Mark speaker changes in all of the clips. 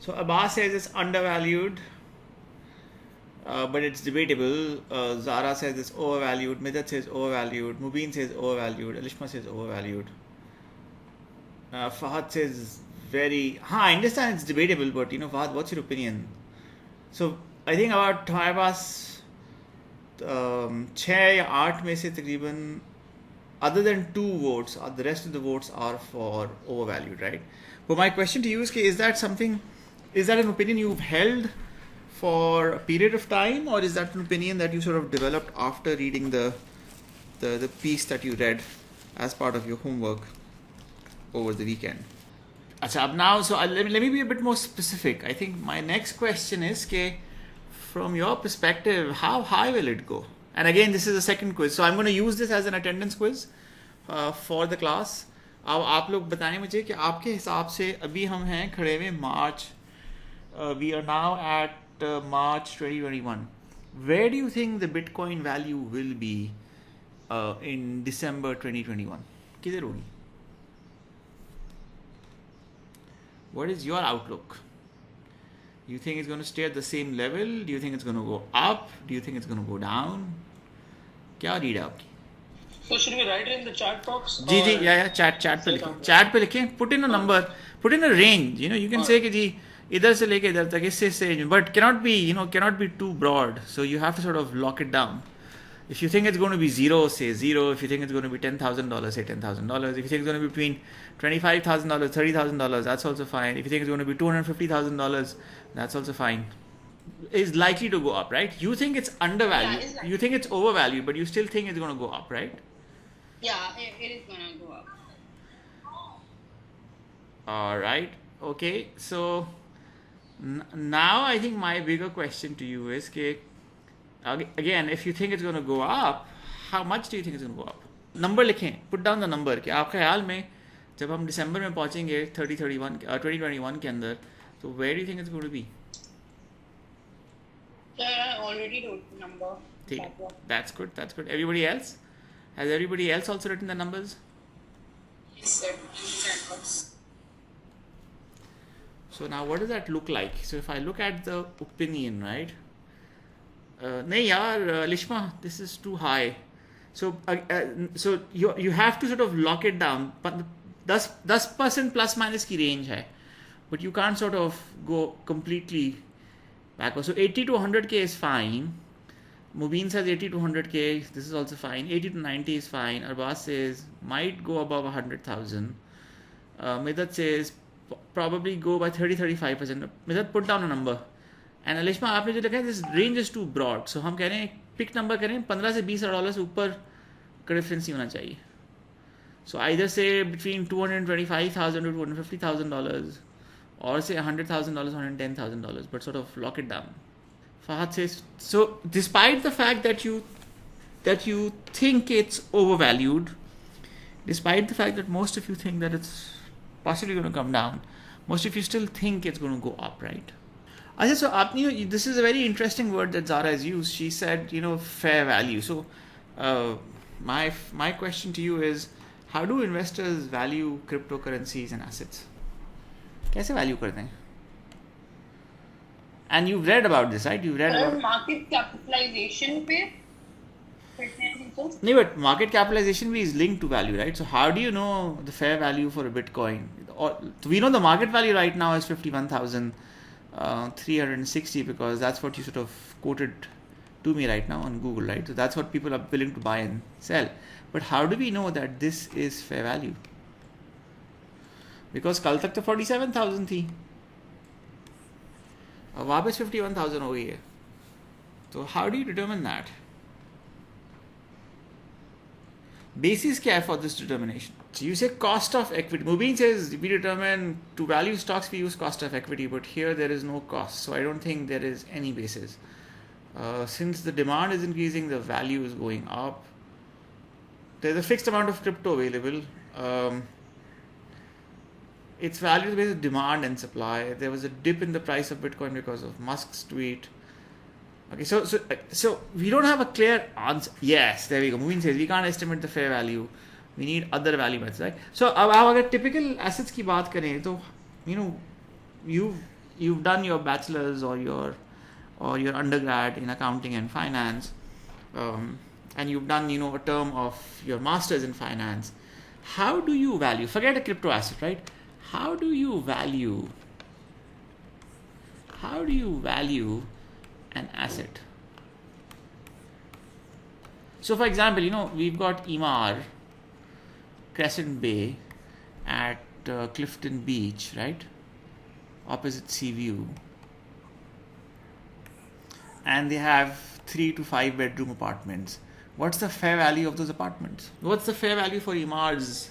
Speaker 1: So Abbas says it's undervalued, but it's debatable. Zara says it's overvalued. Midat says overvalued. Mubin says overvalued. Alishma says overvalued. Fahad says very. I understand it's debatable, but Fahad, what's your opinion? So I think about हमारे पास 6 या 8 में से तकरीबन other than 2 votes, the rest of the votes are for overvalued, right? But my question to you is that an opinion you've held for a period of time, or is that an opinion that you sort of developed after reading the piece that you read as part of your homework over the weekend? Achha, now, so let me be a bit more specific. I think my next question is, from your perspective, how high will it go? And again, this is a second quiz, so I'm going to use this as an attendance quiz for the class. अब आप लोग बताएं मुझे कि आपके हिसाब से अभी हम हैं खड़े हुए मार्च, we are now at March 2021. Where do you think the Bitcoin value will be in December 2021? किधर होगी? What is your outlook? You think it's going to stay at the same level? Do you think it's going to go up? Do you think it's going to go down? क्या read है आपकी?
Speaker 2: So should we write it in the chat box?
Speaker 1: जी या chat पे लिखें. Put in a number, put in a range. You can say कि जी इधर से लेके इधर तक इससे, but cannot be too broad. So you have to sort of lock it down. If you think it's going to be 0, say 0. If you think it's going to be $10,000, say $10,000. If you think it's going to be between $25,000, $30,000, that's also fine. If you think it's going to be $250,000, that's also fine. It's likely to go up, right? You think it's undervalued.
Speaker 3: Yeah,
Speaker 1: You think it's overvalued, but you still think it's going to go up, right?
Speaker 3: Yeah, it is gonna go up.
Speaker 1: All right. Okay. So now I think my bigger question to you is, again, if you think it's going to go up, how much do you think it's going to go up? Number लिखें, put down the number कि आप ख्याल में जब हम दिसंबर में पहुंचेंगे 2021 के अंदर, so where do you think it's going to be?
Speaker 3: So I already wrote the number.
Speaker 1: That's good. Everybody else? Has everybody else also written the numbers?
Speaker 3: Yes, sir.
Speaker 1: So now what does that look like? So if I look at the opinion, right? नहीं यार, Lishma, this is too high. So you have to sort of lock it down. But 10% plus minus की range है, but you can't sort of go completely backward. So 80 to 100k is fine. Mubin says 80 to 100k. This is also fine. 80 to 90 is fine. Arbaz says might go above 100,000. Midat says probably go by 30-35%. Midat, put down a number. And Alishma, आपने जो लिखा है, this range is too broad. So हम कह रहे हैं pick number करें, $15,000 से $20,000 से ऊपर का डिफरेंस ही होना चाहिए. So either say between $225,000 to $250,000, or say $100,000, $110,000, but sort of lock it down. Fahad says, so despite the fact that you think it's overvalued, despite the fact that most of you think that it's possibly going to come down, most of you still think it's going to go up, right? Ajay, so this is a very interesting word that Zara has used. She said, fair value. So my question to you is, how do investors value cryptocurrencies and assets? कैसे value करते हैं? And you've read about this, right? You've read about
Speaker 3: market capitalization पे.
Speaker 1: No, but market capitalization is linked to value, right? So how do you know the fair value for a Bitcoin? We know the market value right now is 51,360 because that's what you sort of quoted to me right now on Google, right? So that's what people are willing to buy and sell. But how do we know that this is fair value? Because कल तक तो 47,000 थी, अब वापस 51,000 हो गई है. So how do you determine that? Basis क्या है for this determination? So you say cost of equity. Mubin says we determine to value stocks we use cost of equity, but here there is no cost, so I don't think there is any basis. Since the demand is increasing, the value is going up. There's a fixed amount of crypto available. It's valued based on demand and supply. There was a dip in the price of Bitcoin because of Musk's tweet. Okay, so we don't have a clear answer. Yes, there we go. Mubin says we can't estimate the fair value. We need other value methods, right? So अब अगर typical assets की बात करें तो you've you've done your bachelor's or your undergrad in accounting and finance, and you've done a term of your master's in finance. How do you value? Forget a crypto asset, right? How do you value an asset? So, for example, we've got Emaar, Crescent Bay, at Clifton Beach, right? Opposite Seaview. And they have 3 to 5 bedroom apartments. What's the fair value of those apartments? What's the fair value for Emaar's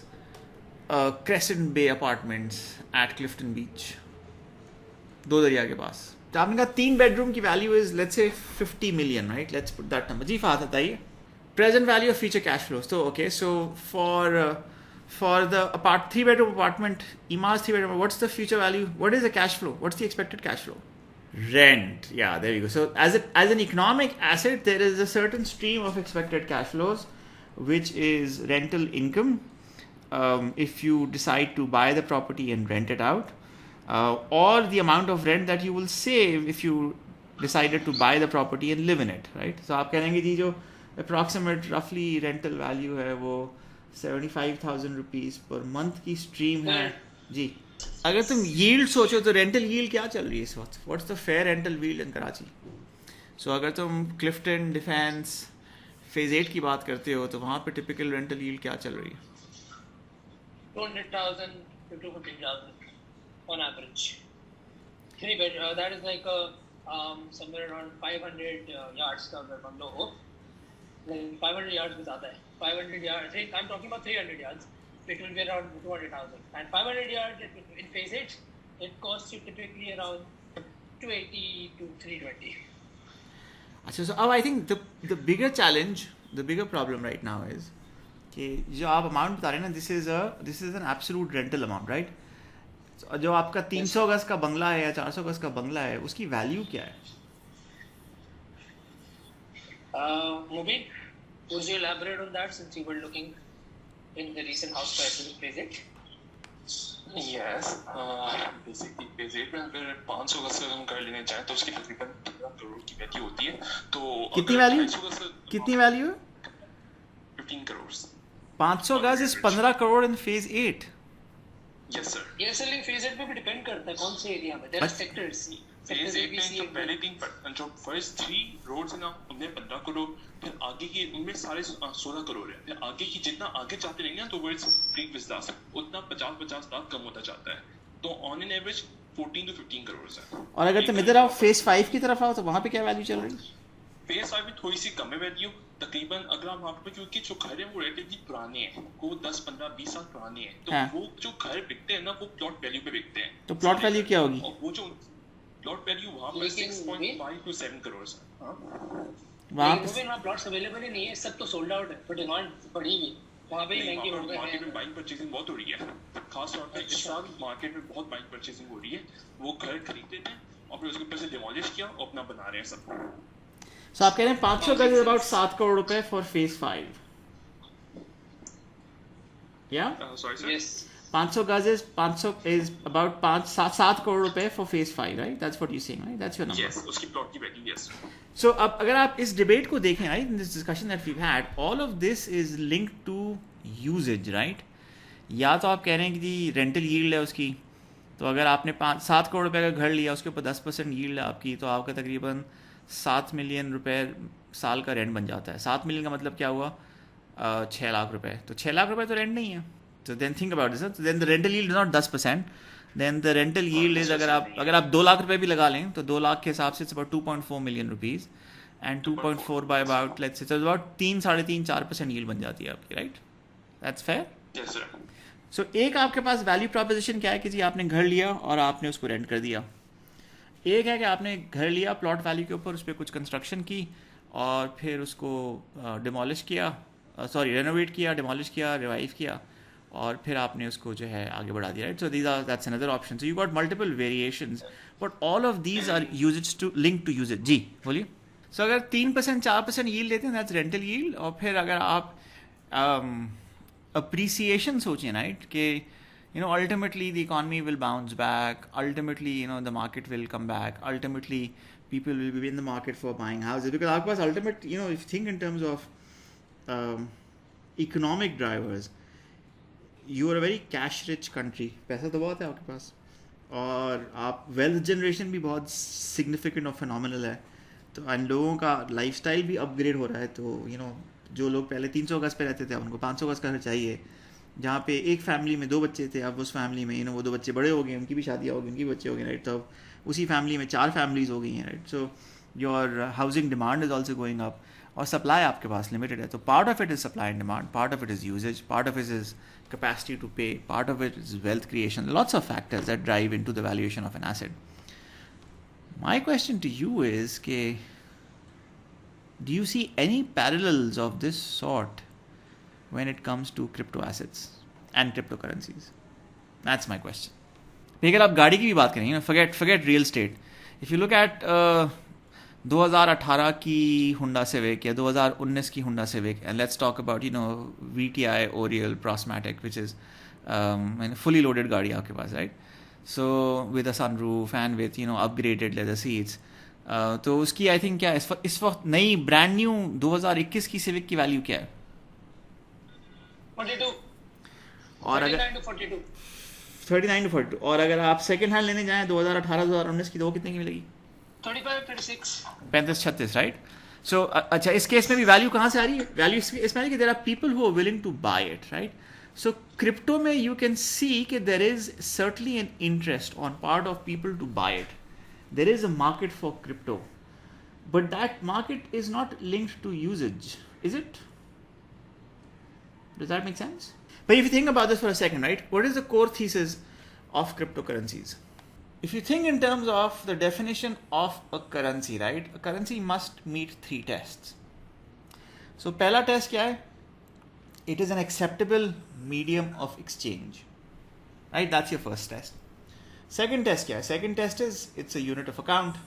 Speaker 1: Crescent Bay apartments at Clifton Beach? दो दरिया के पास. तो आपने कहा 3 bedroom की value is, let's say, 50 million, right? Let's put that number. जी फात बताइए. Present value of future cash flows. So, okay, so for the 3 bedroom apartment, Emaar's 3 bedroom, what's the future value? What is the cash flow? What's the expected cash flow? Rent. Yeah, there you go. So as an economic asset, there is a certain stream of expected cash flows, which is rental income. If you decide to buy the property and rent it out, or the amount of rent that you will save if you decided to buy the property and live in it, right? So आप कहेंगे जी जो approximate roughly rental value है वो 75,000 rupees per month की stream है जी. अगर तुम yield सोचो तो rental yield क्या चल रही है इस वक्त? What's the fair rental yield in Karachi? So अगर तुम Clifton Defence Phase 8 की बात करते हो तो वहाँ पे typical rental yield क्या चल रही है?
Speaker 2: 200,000 to 250,000 on average. 3 bed. That is like somewhere around 500 yards का अगर बंगलो हो. Like 500 yards में ज़्यादा है. 500 yards. I'm talking about 300 yards. It will be around 200,000. And 500 yards in Phase 8, it costs you typically around 280 to 320.
Speaker 1: So I think the bigger challenge, the bigger problem right now is कि जो आप amount बता रहे हैं ना, this is an absolute rental amount, right? So, जो आपका 300 गज का बंगला है या 400 गज का बंगला है, उसकी वैल्यू क्या है?
Speaker 2: Mubin, would you elaborate on that since you were looking in the recent house prices in Phase 8?
Speaker 4: Yes, basically Phase 8 में अगर 500 गज का हम कर लेने जाएं तो उसकी तकरीबन 15 करोड़ की वैल्यू होती है. तो
Speaker 1: कितनी वैल्यू है?
Speaker 4: 15 करोड़.
Speaker 1: 500 गज is 15 crore in Phase 8.
Speaker 4: Yes sir.
Speaker 2: ये सेलिंग Phase 8 पे भी डिपेंड करता है कौन से एरिया में. There are sectors.
Speaker 4: Phase 8 में जो पहले 3 जो फर्स्ट 3 रोड्स है ना उनमें 15 करोड़, फिर आगे की उनमें सारे 16 करोड़ है. फिर आगे की जितना आगे जाते रहेंगे ना टुवर्ड्स प्रीक विस्तास उतना 50 लाख कम होता जाता है. तो on an average 14 to 15 crore है.
Speaker 1: और अगर तुम इधर आओ Phase 5 की तरफ आओ तो वहाँ पे क्या वैल्यू चल रही है?
Speaker 4: Phase 5 में थोड़ी सी कम है वैल्यू तकरीबन. अगर हम वहाँ पे क्योंकि जो घर है वो रिलेटिवली पुराने हैं, वो 10, 15, 20 साल पुराने हैं, तो वो जो घर बिकते हैं ना वो प्लॉट वैल्यू पे बिकते हैं.
Speaker 1: तो प्लॉट वैल्यू क्या होगी?
Speaker 4: और वो जो प्लॉट वैल्यू वहाँ पर 6.5 to 7 करोड़ है.
Speaker 2: वहाँ प्लॉट्स अवेलेबल ही नहीं है, सब तो सोल्ड आउट है, पर डिमांड बढ़ी हुई वहाँ पे महंगी हो गई है.
Speaker 4: मार्केट में बाइंग परचेजिंग बहुत हो रही है, खास तौर पे इस साल मार्केट में बहुत बाइंग परचेजिंग हो रही है. वो घर खरीदते थे और फिर उसके ऊपर से डिमोलिश किया और अपना बना रहे हैं सब.
Speaker 1: So आप कह रहे हैं 500 गज is about 7 करोड़ रुपए for Phase 5. Yeah?
Speaker 4: Sorry sir.
Speaker 2: Yes.
Speaker 1: 500 गज is about 7 करोड़ रुपए for Phase 5, right? That's what you're saying, right? That's your number.
Speaker 4: Yes, उसकी प्लॉट की वैल्यू. Yes.
Speaker 1: So अब अगर आप इस डिबेट को देखें, right, in this discussion that we've had, all of this is linked to usage, right? या तो आप कह रहे हैं कि जी रेंटल यील्ड है उसकी, तो अगर आपने 7 करोड़ रुपए का घर लिया, उसके ऊपर 10% यील्ड है आपकी, तो आपका तकरीबन 7 मिलियन रुपए साल का रेंट बन जाता है. 7 मिलियन का मतलब क्या हुआ? 6 लाख रुपए. तो 6 लाख रुपए तो रेंट नहीं है. तो देन थिंक अबाउट दिस. तो then the rental yield is not 10%. Then the rental yield is अगर आप 2 लाख रुपए भी लगा लें तो 2 लाख के हिसाब से it's about 2.4 million rupees and 2.4 by about let's say about 3, 3.5, 4% yield बन जाती है आपकी, right? That's fair.
Speaker 4: Yes sir.
Speaker 1: सो एक आपके पास वैल्यू प्रोपोजिशन क्या है कि जी आपने घर लिया और आपने उसको रेंट कर दिया. एक है कि आपने घर लिया प्लॉट वैल्यू के ऊपर, उस पर कुछ कंस्ट्रक्शन की और फिर उसको डिमोलिश किया, रेनोवेट किया, डिमोलिश किया, रिवाइव किया और फिर आपने उसको जो है आगे बढ़ा दिया, right? So that's another option. So you got multiple variations but all of these are uses to link to uses. जी बोलिए. सो अगर 3%, 4% यील्ड लेते हैं दैट्स रेंटल यील्ड. और फिर अगर आप अप्रिसिएशन सोचें, राइट, कि ultimately the economy will bounce back. Ultimately, the market will come back. Ultimately, people will be in the market for buying houses, because our pass ultimate, if you think in terms of economic drivers, you are a very cash rich country. पैसा तो बहुत है आपके पास, और आप wealth generation भी बहुत significant और फिनोमिनल है. तो इन लोगों का लाइफस्टाइल भी अपग्रेड हो रहा है. तो जो लोग पहले 300 गज पे रहते थे, उनको 500 गज का घर चाहिए. जहाँ पे एक फैमिली में 2 बच्चे थे, अब उस फैमिली में वो 2 बच्चे बड़े हो गए, उनकी भी शादियाँ हो गई, उनकी भी बच्चे हो गए, राइट. तो अब उसी फैमिली में 4 फैमिलीज हो गई हैं, right. So your housing demand is also going up, और सप्लाई आपके पास लिमिटेड है. तो part of it is supply and demand, part of it is usage, part of it is capacity to pay, part of it is wealth creation. Lots of factors that drive into the valuation of an asset. My question to you is, do you see any parallels of this sort when it comes to crypto assets and cryptocurrencies? That's my question. अगर आप गाड़ी की भी बात करें, forget real estate. If you look at 2018 की Honda Civic या 2019 की Honda Civic, and let's talk about VTI, Oriole, Prosmatic, which is fully loaded गाड़ी आपके पास, right? So with a sunroof and with upgraded leather seats. तो उसकी I think क्या इस वक्त नई ब्रांड न्यू 2021 की Civic की वैल्यू क्या है?
Speaker 2: 42.
Speaker 1: और
Speaker 2: 39 to 42.
Speaker 1: 39 to 42. और अगर आप सेकेंड हैंड लेने जाएं 2018-2019 की, तो वो कितने की मिलेगी?
Speaker 2: 35, 36.
Speaker 1: 35-36, राइट. सो अच्छा, इस केस में भी वैल्यू कहाँ से आ रही है? वैल्यू इसमें कि there are people who are willing to buy it, right. So crypto में यू कैन सी कि there is certainly an interest on part of people to buy it. There is a market for crypto, but that market is not linked to usages, is it? Does that make sense? But if you think about this for a second, right, what is the core thesis of cryptocurrencies? If you think in terms of the definition of a currency, right, a currency must meet 3 tests. So, पहला test क्या है? It is an acceptable medium of exchange, right? That's your first test. Second test क्या है? Second test is it's a unit of account,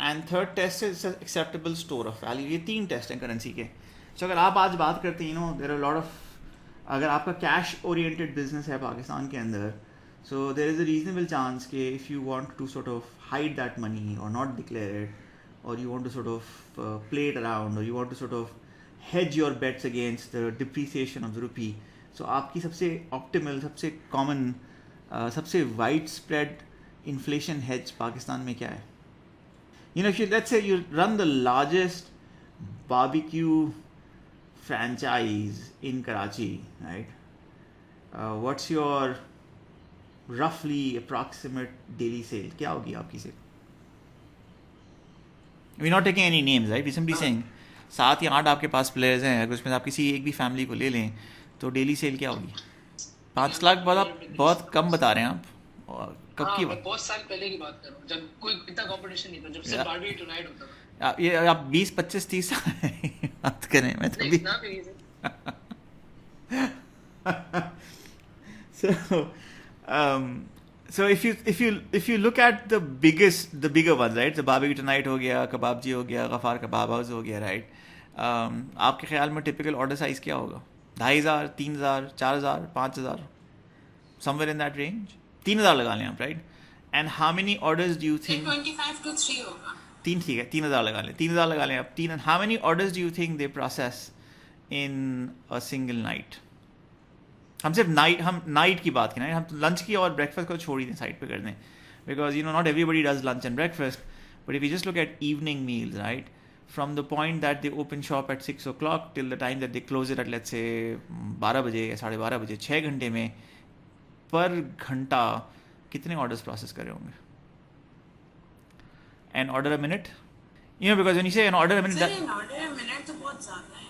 Speaker 1: and third test is an acceptable store of value. ये 3 test हैं currency के. So, अगर आप आज बात करते हैं, there are a lot of, अगर आपका कैश ओरिएंटेड बिजनेस है पाकिस्तान के अंदर, so there is a reasonable chance कि if you want to sort of hide that money or not declare it, or you want to sort of play it around, or you want to sort of hedge your bets against the depreciation of the rupee, so आपकी सबसे optimal, सबसे common, सबसे widespread inflation hedge Pakistan में क्या है? If you, let's say you run the largest barbecue franchise in Karachi, right? What's your roughly approximate daily sale? क्या होगी आपकी sale? We're not taking any names, right? We're simply saying 7 या 8 आपके पास players हैं, अगर उसमें आप किसी एक भी family को ले लें, तो daily sale क्या होगी? 5 लाख बहुत कम बता रहे हैं आप. और कब की बात?
Speaker 2: बहुत साल पहले की बात कर रहा हूँ, जब कोई इतना कंपटीशन नहीं था, जब सिर्फ बारबी टुनाइट होता था.
Speaker 1: ये आप 20, 25, 30 बात करें, मैं तो भी. So if you look at the bigger ones, right? So barbecue tonight हो गया, कबाबजी हो गया, गफार कबाब हाउस हो गया, right? आपके ख्याल में टिपिकल ऑर्डर साइज क्या होगा? 2,500, 3,000, 4,000, 5,000, somewhere in that range. 3,000 लगा लें आप, right? And how many orders do you think?
Speaker 3: 25 to 3 होगा.
Speaker 1: 3 ठीक है, 3,000 लगा लें. 3,000 लगा लें आप. And how many orders do you think they process in a single night? हम सिर्फ नाइट की बात करें, हम लंच की और ब्रेकफास्ट को छोड़ ही दें, साइड पे कर दें, because not everybody does lunch and breakfast. But if you just look at evening meals, right, from the point that they open shop at 6 o'clock till the time that they close it at let's say 12 बजे या 12:30 बजे, 6 घंटे में पर घंटा कितने orders process कर रहे होंगे? An order a minute, because when you say an order a minute,
Speaker 3: an order a minute तो बहुत ज़्यादा है.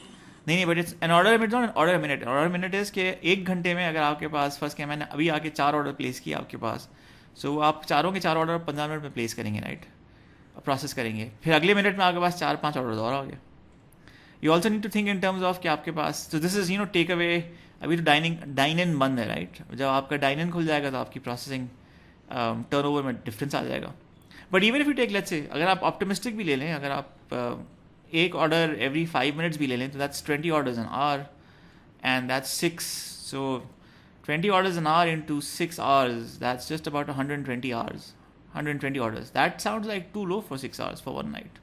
Speaker 1: नहीं, but it's an order minute, not an order minute. Order minute is के 1 घंटे में अगर आपके पास फर्स्ट के मैंने अभी आके 4 ऑर्डर प्लेस किया आपके पास, सो आप चारों के 4 ऑर्डर 15 मिनट में प्लेस करेंगे, राइट, प्रोसेस करेंगे, फिर अगले मिनट में आपके पास 4-5 ऑर्डर और आ गए. You also need to think in terms of कि आपके पास, तो दिस इज टेक अवे. अभी तो डाइन इन बंद है, राइट. जब आपका डाइन इन खुल जाएगा तो आपकी प्रोसेसिंग टर्नओवर में डिफरेंस आ जाएगा. But even if you take, let's say अगर आप ऑप्टिमिस्टिक भी ले लें, अगर आप एक ऑर्डर एवरी 5 minutes भी ले लें, तो that's 20 orders an hour, and that's 6. So 20 orders an hour into 6 hours, that's just about 120 hours. 120 orders. That sounds like too low for 6 hours for one night.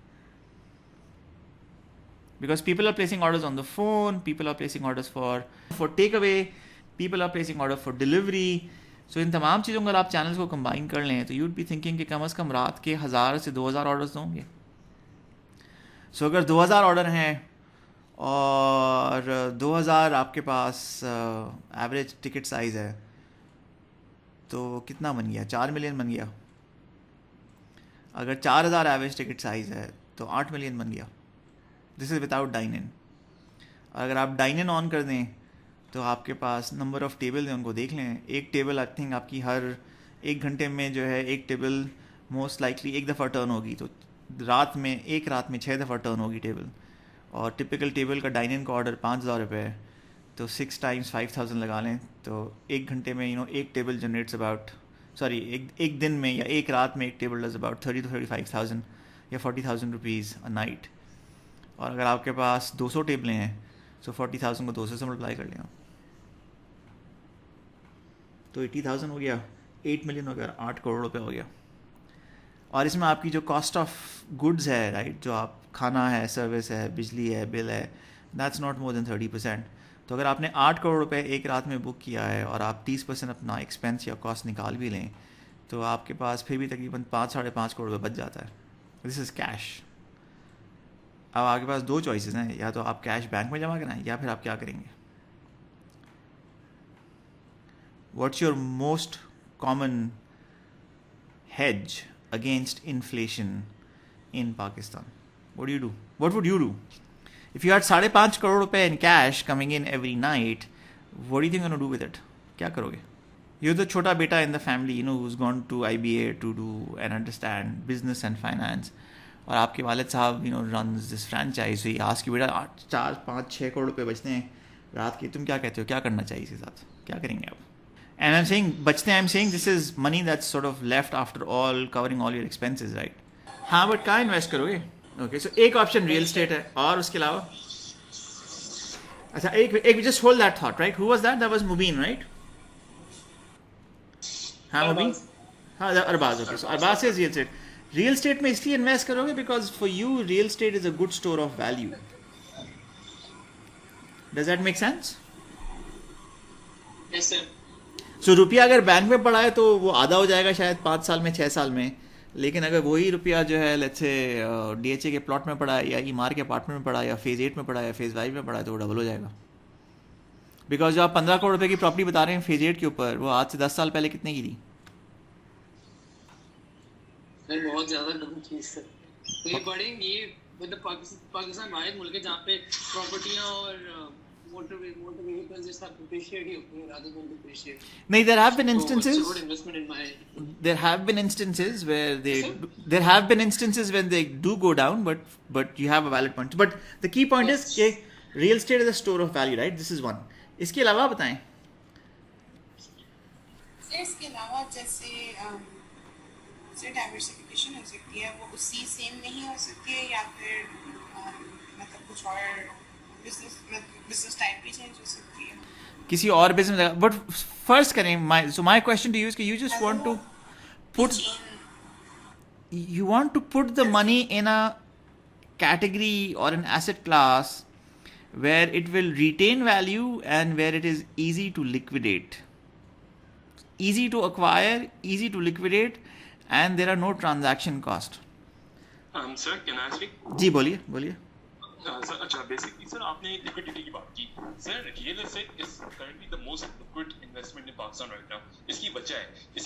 Speaker 1: Because people are placing orders on the phone, people are placing orders for takeaway, people are placing order for delivery. So इन तमाम चीज़ों को अगर आप channels को combine कर लें तो you'd be thinking कि कम से कम रात के 1000 से 2000 ऑर्डर्स होंगे. सो अगर 2000 ऑर्डर हैं और 2000 आपके पास एवरेज टिकट साइज़ है तो कितना बन गया? 4 मिलियन बन गया. अगर 4000 एवरेज टिकट साइज़ है तो 8 मिलियन बन गया. This is without dine in. अगर आप डाइन इन ऑन कर दें तो आपके पास नंबर ऑफ़ टेबल हैं, उनको देख लें. एक टेबल आई थिंक आपकी हर 1 घंटे में जो है एक टेबल मोस्ट लाइकली एक दफ़ा टर्न होगी. तो एक रात में 6 दफ़ा टर्न होगी टेबल. और टिपिकल टेबल का डाइन इन का ऑर्डर 5000 रुपये है. तो 6 टाइम्स 5000 लगा लें तो एक घंटे में एक टेबल जनरेट्स अबाउट एक दिन में या एक रात में एक टेबल डज अबाउट 30 to 35,000 या 40,000 रुपीज़ अ नाइट. और अगर आपके पास 200 टेबलें हैं तो 40,000 को 200 से मल्टीप्लाई कर लें तो 80,000 हो गया. 8 मिलियन हो गया, 8 करोड़ रुपये हो गया. और इसमें आपकी जो कॉस्ट ऑफ गुड्स है, राइट, जो आप खाना है, सर्विस है, बिजली है, बिल है, दैट्स नॉट मोर देन 30%. तो अगर आपने 8 करोड़ रुपए एक रात में बुक किया है और आप 30% अपना एक्सपेंस या कॉस्ट निकाल भी लें तो आपके पास फिर भी तकरीबन 5-5.5 करोड़ रुपये बच जाता है. This is cash. अब आपके पास 2 चॉइसेस हैं, या तो आप कैश बैंक में जमा कराएं या फिर आप क्या करेंगे. What's your most common hedge against inflation in Pakistan? What do you do? What would you do? If you had 5.5 crore रुपए in cash coming in every night, what do you think you're going to do with it? क्या करोगे? You're the छोटा बेटा in the family, who's gone to IBA to do and understand business and finance. और आपके वालिद साहब, runs this franchise. So he asks you, बेटा 4-5-6 करोड़ रुपए बचते हैं रात के, तुम क्या कहते हो, क्या करना चाहिए इसके साथ, क्या करेंगे आप? And I'm saying this is money that's sort of left after all covering all your expenses, right? हाँ, but कहाँ इन्वेस्ट करोगे? Okay, so एक ऑप्शन रियल एस्टेट है और उसके अलावा अच्छा एक just hold that thought, right? Who was that? That was Mubin, right? हाँ, Mubin? हाँ, Arbaz. Okay, so Arbaz says real estate. Real estate में इसलिए इन्वेस्ट करोगे because for you real estate is a good store of value. Does that make sense?
Speaker 2: Yes, sir.
Speaker 1: So रुपया अगर bank में पड़ा है तो वो आधा हो जाएगा शायद 5 साल में, 6 साल में. लेकिन अगर वही रुपया जो है लेट्स से DHA के प्लॉट में पड़ा है या ईमार के अपार्टमेंट में पड़ा है या फेज़ 8 में पड़ा है या फेज़ 5 में पड़ा है तो वो डबल हो जाएगा. बिकॉज जो आप 15 करोड़ रुपए की प्रॉपर्टी बता रहे हैं फेज़ 8 के ऊपर, वो आज से 10 साल पहले कितने की थी?
Speaker 2: बहुत ज़्यादा कम चीज़ सर. तो ये बड़े ये मतलब पाकिस्तान वाहिद मुल्क है जहाँ पे प्रॉपर्टियाँ और motor vehicles just have depreciated rather than depreciate.
Speaker 1: No, there have been instances.
Speaker 2: So it's a good investment in my.
Speaker 1: There have been instances where they do go down, but you have a valid point. But the key point is कि real estate is a store of value, right? This is one. इसके अलावा बताएं.
Speaker 3: इसके अलावा जैसे diversification हो सकती है, वो उसी सेम नहीं हो सकती है या फिर मतलब कुछ और बिजनेस टाइप भी चेंज हो सकती है
Speaker 1: किसी और बिजनेस. बट फर्स्ट करें my question to you is कि you just want to put the money in a category or an asset class where it will retain value and where it is easy to liquidate, easy to acquire, easy to liquidate, and there are no transaction cost.
Speaker 4: Sir, can I speak?
Speaker 1: जी बोलिए.
Speaker 4: Sir अच्छा, basically sir आपने liquidity की बात की. Sir real estate is currently the most liquid investment in Pakistan right now. इसकी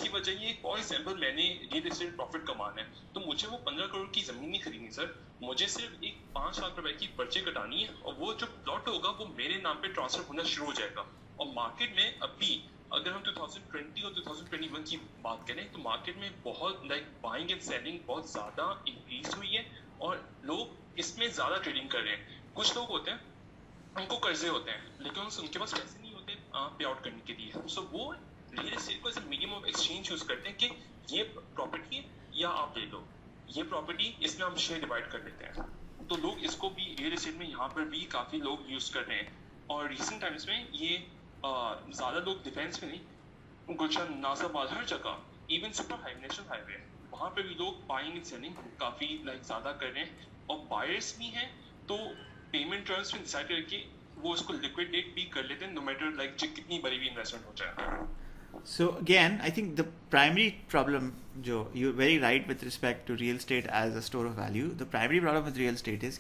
Speaker 4: वजह ये for example मैंने रियल एस्टेट प्रॉफिट कमाना है तो मुझे वो 15 करोड़ की जमीन नहीं खरीदनी सर. मुझे सिर्फ एक 5 लाख रुपए की पर्चे कटानी है और वो जो प्लॉट होगा वो मेरे नाम पे ट्रांसफर होना शुरू हो जाएगा. और मार्केट में अभी अगर हम 2020 और 2021 की बात करें तो मार्केट में बहुत बाइंग एंड सेलिंग बहुत ज़्यादा इंक्रीज हुई है और लोग इसमें ज़्यादा ट्रेडिंग कर रहे हैं. कुछ लोग होते हैं उनको कर्जे होते हैं लेकिन उनके पास पैसे नहीं होते पे आउट करने के लिए. सो वो रियल एस्टेट को as a medium of exchange use करते हैं कि ये प्रॉपर्टी है या आप ले लो, ये प्रॉपर्टी इसमें हम शेयर डिवाइड कर लेते हैं. तो लोग इसको भी रियल एस्टेट में यहाँ पर भी काफ़ी लोग यूज़ कर रहे हैं. और रिसेंट टाइम्स में ये ज़्यादा लोग डिफेंस में नहीं, गुलशन, नाज़ाबाद, हर जगह, even super high national highway, वहाँ पे भी लोग बाइंग एंड सेलिंग काफ़ी ज़्यादा कर रहे हैं, और बायर्स भी हैं तो पेमेंट टर्म्स में डिसाइड करके वो उसको लिक्विडेट भी कर लेते हैं, नो मैटर कितनी बड़ी भी इन्वेस्टमेंट हो जाए.
Speaker 1: So again, I think the primary problem, Joe, you're very right with respect to real estate as a store of value. The primary problem with real estate is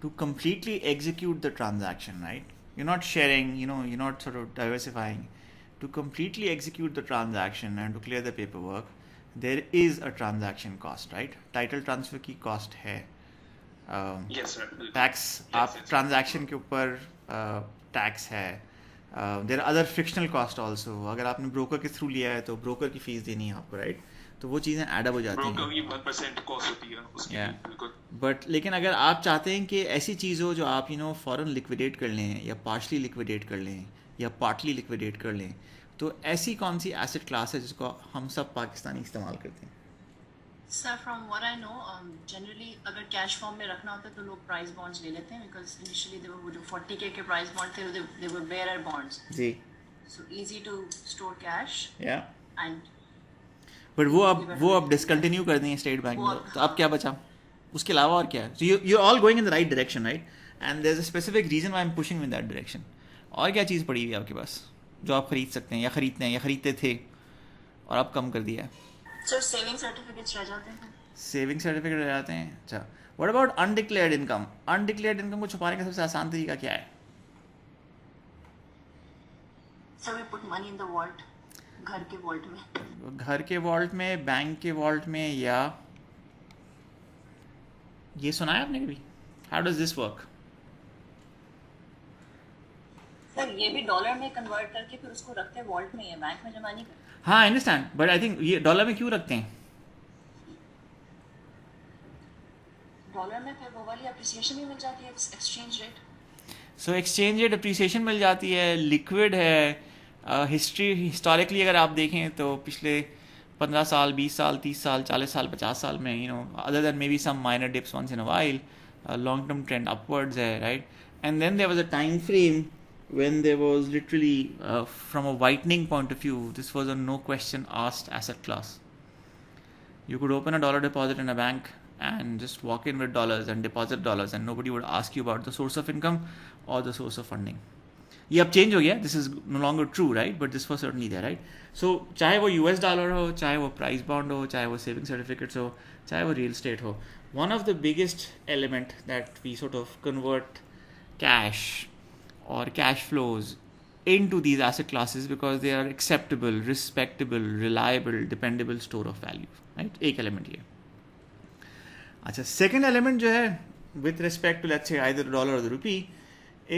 Speaker 1: to completely execute the transaction, right? You're not sharing, you're not sort of diversifying. To completely execute the transaction and to clear the paperwork, there is a transaction cost, right? Title transfer की cost है.
Speaker 4: Yes, sir.
Speaker 1: Tax, आप transaction के ऊपर tax है. There other frictional cost also. अगर आपने broker के through लिया है तो ब्रोकर की फीस देनी है आपको, राइट? तो वो चीज़ें एडअप हो जाती हैं.
Speaker 4: ब्रोकर की 1% कॉस्ट होती है उसकी. बिल्कुल.
Speaker 1: बट लेकिन अगर आप चाहते हैं कि ऐसी चीज़ हो जो आप फ़ौरन लिक्विडेट कर लें या पार्शली लिक्विडेट कर लें या पार्टली लिक्विडेट कर लें, तो ऐसी कौन सी एसेट क्लास है जिसको हम सब पाकिस्तानी इस्तेमाल करते हैं?
Speaker 5: Sir, from what I know, generally अगर कैश फॉर्म में रखना होता है तो लोग प्राइस बॉन्ड्स ले लेते हैं, बिकॉज इनिशियली दे वर जो 40K के प्राइस बॉन्ड थे, दे वर बेयरर बॉन्ड्स.
Speaker 1: जी.
Speaker 5: So easy to store cash.
Speaker 1: Yeah.
Speaker 5: And
Speaker 1: but वो अब डिसकंटिन्यू कर दें स्टेट बैंक में, तो अब क्या बचा उसके अलावा? और क्या है? So you are all going in the right direction, right? And there is a specific reason why I am pushing in that direction. और क्या चीज़ पड़ी हुई है आपके पास जो आप खरीद सकते हैं या खरीदते हैं या खरीदते थे और अब कम कर दिया है?
Speaker 5: सर, सेविंग सर्टिफिकेट्स रह जाते हैं.
Speaker 1: सेविंग सर्टिफिकेट रह जाते हैं. अच्छा, what about undeclared income? Undeclared income को छुपाने का सबसे आसान तरीका क्या है?
Speaker 5: Sir, we put money in the vault, घर के वॉल्ट में.
Speaker 1: घर के वॉल्ट में, बैंक के वॉल्ट में, या ये सुना है आपने कभी? How does this work?
Speaker 5: Sir, ये भी डॉलर में कन्वर्ट करके फिर उसको रखते हैं वॉल्ट में, है बैंक में जमा नहीं करते.
Speaker 1: हाँ, I understand, but I think ये डॉलर में क्यों रखते हैं?
Speaker 5: डॉलर में फिर वो वाली अप्रिसिएशन भी मिल जाती है, exchange rate.
Speaker 1: So exchange rate appreciation मिल जाती है, लिक्विड है. हिस्टोरिकली अगर आप देखें तो पिछले 15 साल, 20 साल, 30 साल, 40 साल, 50 साल में, other than maybe some minor dips once in a while, long term trend upwards है, right? And then there was a time frame when there was literally, from a whitening point of view, this was a no question asked asset class. You could open a dollar deposit in a bank and just walk in with dollars and deposit dollars, and nobody would ask you about the source of income or the source of funding. ये अब change हो गया, this is no longer true, right? But this was certainly there, right? So चाहे वो US dollar हो, चाहे वो price bond हो, चाहे वो सेविंग सर्टिफिकेट्स हो, चाहे वो रियल स्टेट हो, one of the biggest element that we sort of convert cash or cash flows into these asset classes because they are acceptable, respectable, reliable, dependable store of value, right? एक element ये. अच्छा, second element जो है with respect to let's say either the dollar or the rupee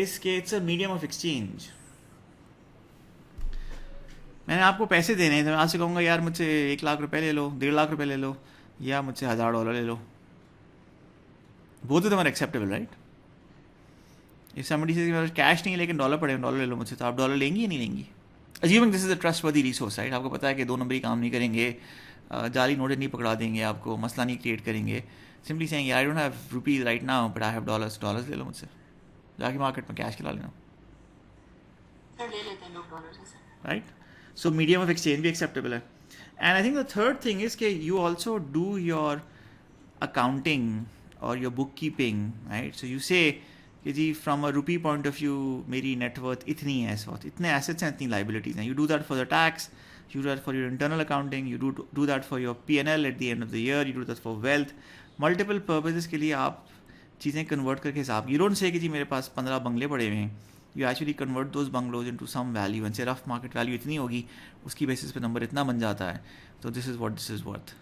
Speaker 1: is कि it's a medium of exchange. मैंने आपको पैसे देने हैं तो मैं आपसे कहूँगा यार मुझसे 1 लाख रुपए ले लो, 1.5 लाख रुपए ले लो, या मुझसे $1000 ले लो. Both of them are acceptable, right? If somebody says मेरे कैश नहीं है लेकिन डॉलर पड़े, डॉलर ले लो मुझसे, तो आप डॉलर लेंगी या नहीं लेंगी? Assuming this is a trustworthy resource, right? आपको पता है कि 2 नंबरी काम नहीं करेंगे, जाली नोट नहीं पकड़ा देंगे आपको, मसला नहीं क्रिएट करेंगे. Simply saying, I don't have rupees right now, but I have dollars. Dollars ले लो मुझसे, जाके मार्केट में कैश खिला लेना.
Speaker 5: फिर ले लेते हैं लोग डॉलर से,
Speaker 1: right? So medium of exchange भी acceptable है. And I think the third thing is कि you also do your accounting or your bookkeeping, right? So you say कि जी from a rupee point of view मेरी net worth इतनी है, इस वक्त इतने एसेट्स हैं, इतनी लाइबिलिटीज़ हैं. You do that for the tax, you do that for your internal accounting, you do that for your P&L at the end of the year, you do that for wealth. Multiple purposes के लिए आप चीज़ें convert करके हिसाब, you don't say कि जी मेरे पास 15 बंगले पड़े हुए हैं. You actually convert those bungalows into some value and say rough market value इतनी होगी, उसकी बेसिस पे नंबर इतना बन जाता है, तो this is what this is worth.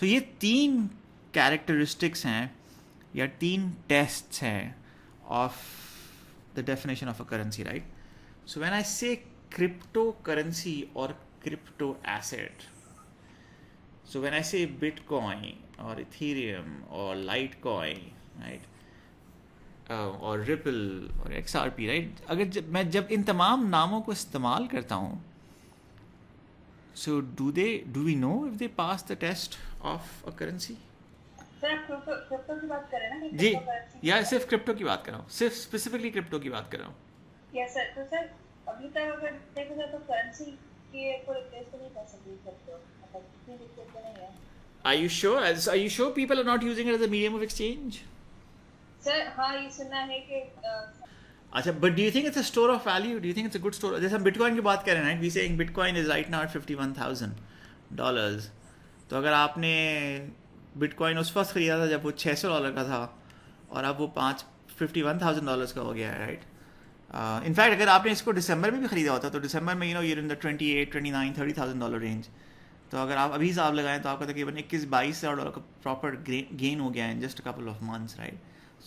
Speaker 1: So ये 3 कैरेक्टरिस्टिक्स हैं या 3 टेस्ट्स हैं of the definition of a currency, right? So when I say cryptocurrency or crypto asset, so when I say Bitcoin or Ethereum or Litecoin, right, or Ripple or XRP, right? अगर मैं जब इन तमाम नामों को इस्तेमाल करता हूँ, so do we know if they pass the test of a currency?
Speaker 3: Sir आप क्रिप्टो की बात कर रहे हैं ना?
Speaker 1: जी, या सिर्फ क्रिप्टो की बात कर रहा हूँ, सिर्फ स्पेसिफिकली क्रिप्टो की बात कर रहा हूँ.
Speaker 6: यस सर, तो सर अभी तक अगर देखा जाए तो करेंसी के को रिप्लेस तो नहीं कर सकती क्रिप्टो, मतलब इतनी दिक्कत तो नहीं है
Speaker 1: Are you sure? Are you sure people are not using it as a medium of exchange?
Speaker 6: Sir. हाँ, ये सुनना है कि
Speaker 1: अच्छा, but do you think it's a store of value? Do you think it's a good store? जैसे हम bitcoin की बात कर रहे हैं, right? We saying Bitcoin is right now at $51,000. तो अगर आपने बिटकॉइन उस वक्त ख़रीदा था जब वो $600 का था और अब वो $51,000 का हो गया है, राइट? इनफैक्ट अगर आपने इसको दिसंबर में भी ख़रीदा होता तो दिसंबर में you're in the 28, 29, $30,000 रेंज. तो अगर आप अभी हिसाब लगाएं तो आपका तकरीबन $21,000 का प्रॉपर गेन हो गया है in just a couple of months, right?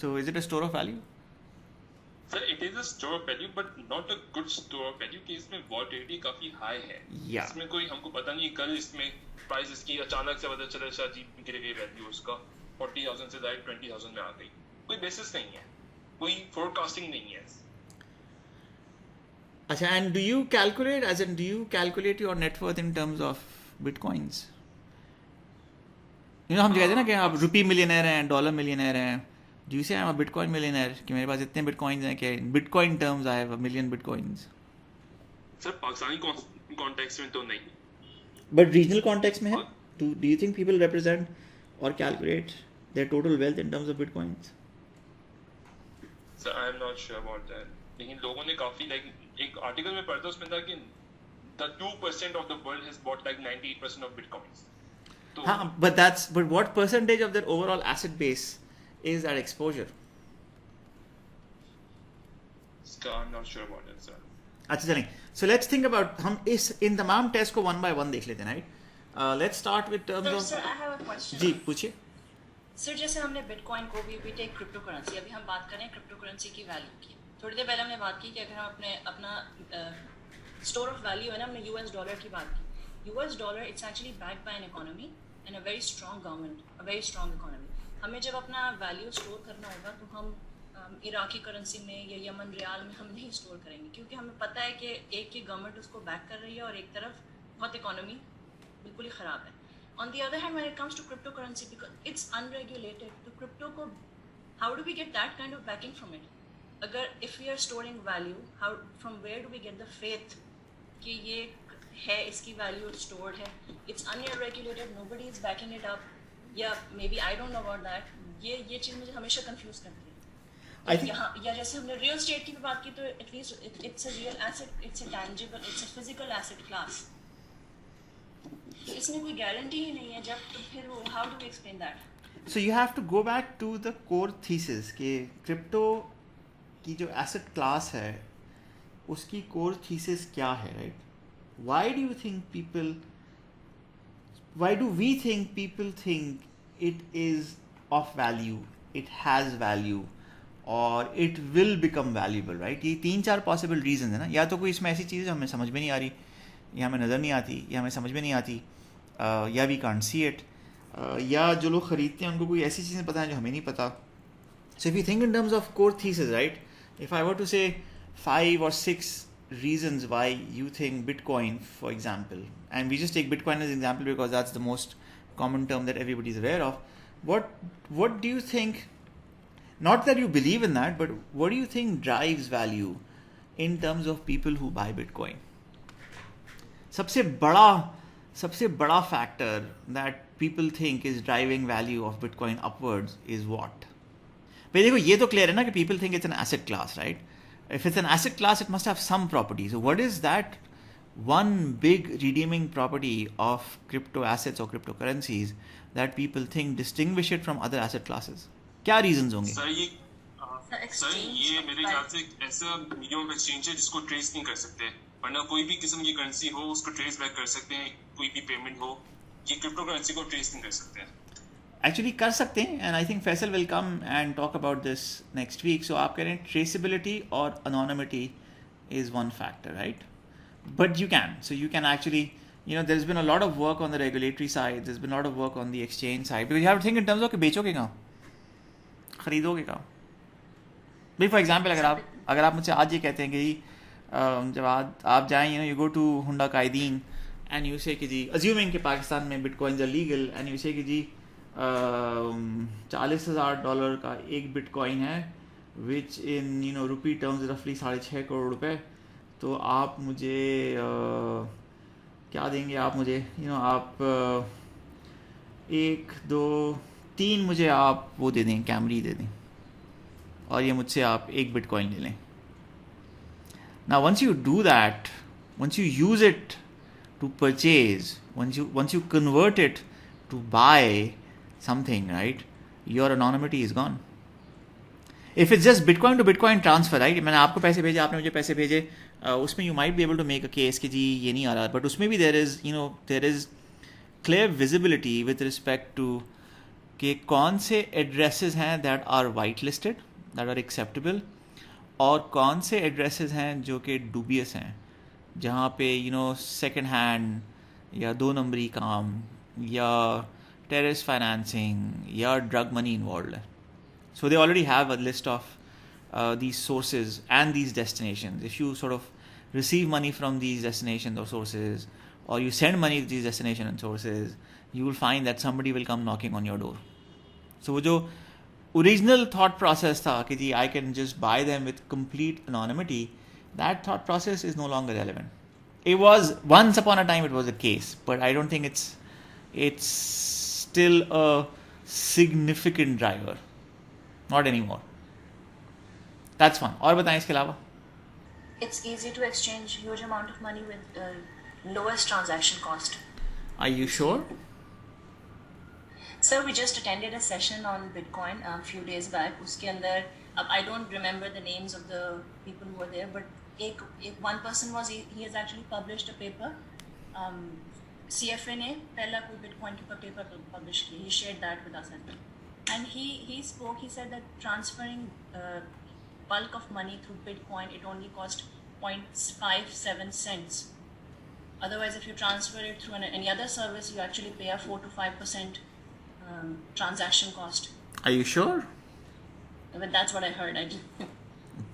Speaker 1: So is it a store of value?
Speaker 4: Sir, it is a store of value, but not a good store of value कि इसमें volatility काफी high है.
Speaker 1: Yeah.
Speaker 4: इसमें कोई हमको पता नहीं कल इसमें प्राइस इसकी अचानक से पता चला शायद गिर गई वैल्यू उसका 40,000 से डायरेक्ट 20,000 में आ गई. कोई बेसिस नहीं है, कोई फोरकास्टिंग नहीं है.
Speaker 1: अच्छा, and do you calculate your net worth in terms of bitcoins? हम कहते हैं ना कि आप रुपी मिलियनर हैं, डॉलर मिलियनर हैं. Do you say I'm a Bitcoin millionaire कि मेरे पास इतने bitcoins हैं कि in Bitcoin terms I have 1 million bitcoins?
Speaker 4: Sir Pakistani context में तो नहीं.
Speaker 1: But regional context में है? Do you think people represent or calculate their total wealth in terms of bitcoins?
Speaker 4: Sir, I am not sure about that. लेकिन लोगों ने काफी एक आर्टिकल में पढ़ा था उसमें था कि the 2% of the world has bought 98% of bitcoins. तो
Speaker 1: हाँ, but what percentage of their overall asset base is that exposure?
Speaker 4: I'm not sure about that, sir.
Speaker 1: अच्छा चलें. So let's think about हम इन तमाम टेस्ट को one by one देख लेते हैं, right? Let's start with terms of.
Speaker 5: Sir, I have a question.
Speaker 1: जी पूछिए.
Speaker 5: Sir जैसे हमने बिटकॉइन को भी टेक क्रिप्टो करेंसी, अभी हम बात करें क्रिप्टो करेंसी की वैल्यू की. थोड़ी देर पहले हमने बात की कि अगर हम अपना स्टोर ऑफ वैल्यू है ना, हमने यूएस डॉलर की बात की. US dollar it's actually backed by an economy and a very strong government, a very strong economy. हमें जब अपना वैल्यू स्टोर करना होगा तो हम इराकी करेंसी में या यमन रियाल में हम नहीं स्टोर करेंगे, क्योंकि हमें पता है कि एक की गवर्नमेंट उसको बैक कर रही है और एक तरफ बहुत इकोनॉमी बिल्कुल ही ख़राब है. On the other hand, when it comes to cryptocurrency, because it's unregulated, तो crypto को how do we get that kind of backing from it? अगर if we are storing value, from where do we get the faith कि ये है, इसकी value stored है? It's unregulated, nobody is backing it up. Yeah, maybe I don't know about that. ये चीज़ मुझे हमेशा confuse करती है. यहाँ या जैसे हमने real estate की भी बात की तो at least it's a real asset, it's a tangible, it's a physical asset class. इसमें कोई गारंटी ही नहीं है जब, तो फिर वो how do we explain that?
Speaker 1: So you have to go back to the core thesis कि क्रिप्टो की जो एसेट क्लास है उसकी कोर थीसिस क्या है, right? Why do we think people think it is of value, it has value और it will become valuable, right? ये 3-4 possible reason है ना. या तो कोई इसमें ऐसी चीज़ हमें समझ में नहीं आ रही, या हमें नज़र नहीं आती, या हमें समझ में नहीं आती, या वी कांट सी इट, या जो लोग ख़रीदते हैं उनको कोई ऐसी चीज़ें पता है जो हमें नहीं पता. So if you think in terms of core thesis, right, if I were to say 5 or 6 reasons why you think Bitcoin, for example, and we just take Bitcoin as an example because that's the most common term that everybody is aware of, what do you think, not that you believe in that, but what do you think drives value in terms of people who buy Bitcoin? सबसे बड़ा factor that people think is driving value of Bitcoin upwards is what? भाई देखो ये तो clear है ना कि people think it's an asset class, right? If it's an asset class, it must have some property. So what is that one big redeeming property of crypto assets or cryptocurrencies that people think distinguish it from other asset classes? क्या reasons होंगे?
Speaker 4: Sir ये मेरे ख्याल से ऐसा medium of exchange है जिसको trace नहीं कर सकते, वरना कोई भी किस्म की करेंसी हो उसको ट्रेस बैक कर सकते हैं, कोई भी पेमेंट हो. ये क्रिप्टो करेंसी को ट्रेस नहीं कर सकते हैं.
Speaker 1: एक्चुअली कर सकते हैं, and I think Faisal will come and talk about this next week. So आप कह रहे हैं ट्रेसिबिलिटी और anonymity is one factor, right? But you can, so you can actually, you know, there's been a lot of work on the regulatory side, there's been a lot of work on the exchange side, because you have to think in terms of कि बेचोगे कहाँ, खरीदोगे कहाँ. भाई for example अगर आप मुझसे आज ये कहते हैं कि जब आप जाएँ, you know, you go to हुंडा कायदीन and you say कि जी, assuming कि पाकिस्तान में bitcoins are legal, and you say कि जी $40,000 का एक बिटकॉइन है विच इन रुपी टर्म्स रफली 6.5 करोड़ रुपए, तो आप मुझे क्या देंगे? आप मुझे आप 1 2 3 मुझे आप वो दे दें, कैमरी दे दें, और ये मुझसे आप 1 बिटकॉइन ले लें. Now once you do that, once you use it to purchase, once you convert it to buy something, right, your anonymity is gone. If it's just Bitcoin to Bitcoin transfer, right, मैंने आपको पैसे भेजे, आपने मुझे पैसे भेजे, उसमें you might be able to make a case कि जी ये नहीं आ रहा, but उसमें भी there is clear visibility with respect to कि कौन से addresses हैं that are whitelisted, that are acceptable, और कौन से एड्रेसेस हैं जो कि डूबियस हैं, जहाँ पे सेकंड हैंड या 2 नंबरी काम या टेररिस्ट फाइनेंसिंग या ड्रग मनी इन्वॉल्व है. So they already have a list of these sources and these destinations. If you sort of receive money from these destinations or sources, or you send money to these destinations and sources, you will find that somebody will come knocking on your door. So वो जो original thought process था कि जी I can just buy them with complete anonymity, that thought process is no longer relevant. It was once upon a time, it was a case, but I don't think it's still a significant driver. Not anymore. That's one. और बताएं इसके अलावा.
Speaker 5: It's easy to exchange huge amount of money with lowest transaction cost.
Speaker 1: Are you sure?
Speaker 5: Sir, we just attended a session on Bitcoin a few days back. उसके अंदर I don't remember the names of the people who were there, but one person was he has actually published a paper. CFA ने पहला कोई Bitcoin के ऊपर paper publish किया. He shared that with us, and he spoke. He said that transferring bulk of money through Bitcoin, it only cost 0.57 cents. Otherwise, if you transfer it through any other service, you actually pay a 4 to 5% transaction cost.
Speaker 1: Are you sure?
Speaker 5: But that's what I heard. I do.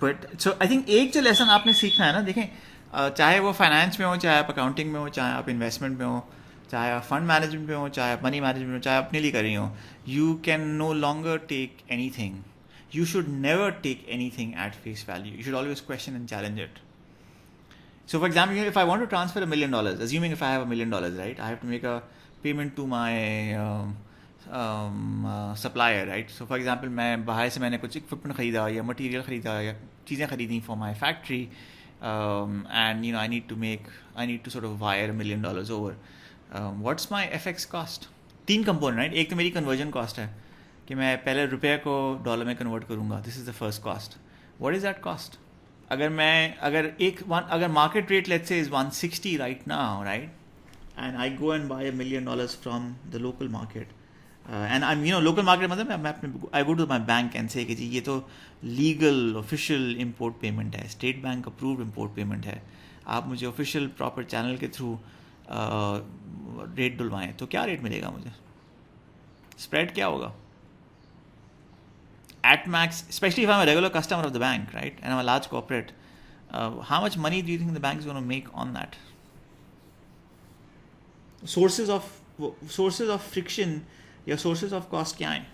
Speaker 1: But so I think एक जो lesson आपने सीखना है ना, देखें चाहे वो finance में हो, चाहे आप अकाउंटिंग में हो, चाहे आप इन्वेस्टमेंट में हो, चाहे आप फंड मैनेजमेंट में हो, चाहे आप मनी मैनेजमेंट में हो, चाहे आप अपने लिए कर रही हो, you can no longer take anything. You should never take anything at face value. You should always question and challenge it. So, for example, if I want to transfer $1 million, assuming if I have $1 million, right, I have to make a payment to my supplier, right? So, for example, मैं बाहर से मैंने कुछ equipment खरीदा या material खरीदा या चीज़ें खरीदी for my factory, and I need to sort of wire $1 million over. What's my FX cost? 3 component, right? एक तो मेरी conversion cost है कि मैं पहले रुपये को डॉलर में कन्वर्ट करूँगा. This is the first cost. What is that cost? अगर market rate let's say is 160 right now, right, and I go and buy $1 million from the local market, and I local market मतलब I go to my bank and say कि जी ये तो legal official import payment है, state bank approved import payment है, आप मुझे official proper channel के थ्रू रेट डुलवाएँ, तो क्या रेट मिलेगा मुझे? स्प्रेड क्या होगा? At max, especially if I'm a regular customer of the bank, right, and I'm a large corporate, how much money do you think the bank is going to make on that? Sources of friction या sources of cost क्या हैं?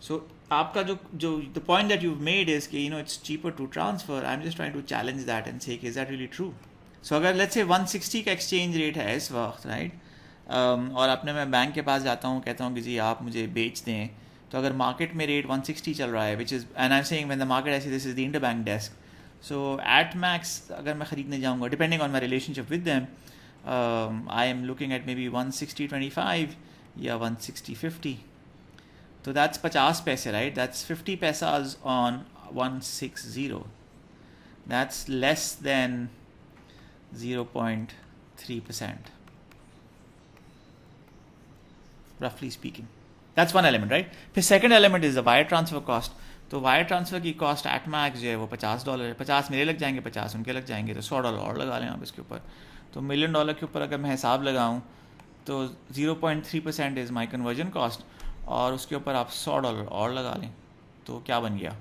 Speaker 1: So आपका जो the point that you've made is कि it's cheaper to transfer. I'm just trying to challenge that and say is that really true? So अगर let's say 160 का exchange rate है इस वक्त, right, और अपने मैं बैंक के पास जाता हूँ, कहता हूँ कि जी आप मुझे बेच दें, तो अगर मार्केट में रेट 160 चल रहा है, which is and I am saying when the market ऐसी, this is the interbank desk, so at max अगर मैं ख़रीदने जाऊँगा, depending on my relationship with them, I am looking at maybe 160.25 या 160.50, तो दैट्स 50 पैसे, राइट, दैट्स 50 पैसाज on 160, that's less than 0.3%, roughly speaking. That's one element, right? फिर second element is the wire transfer cost. तो wire transfer की cost at max जो है वो $50 है. 50 मेरे लग जाएंगे, 50 उनके लग जाएंगे, तो $100 और लगा लें आप इसके ऊपर. तो $1 million के ऊपर अगर मैं हिसाब लगाऊं तो 0.3% is my conversion cost, और उसके ऊपर आप $100 और लगा लें, तो क्या बन गया?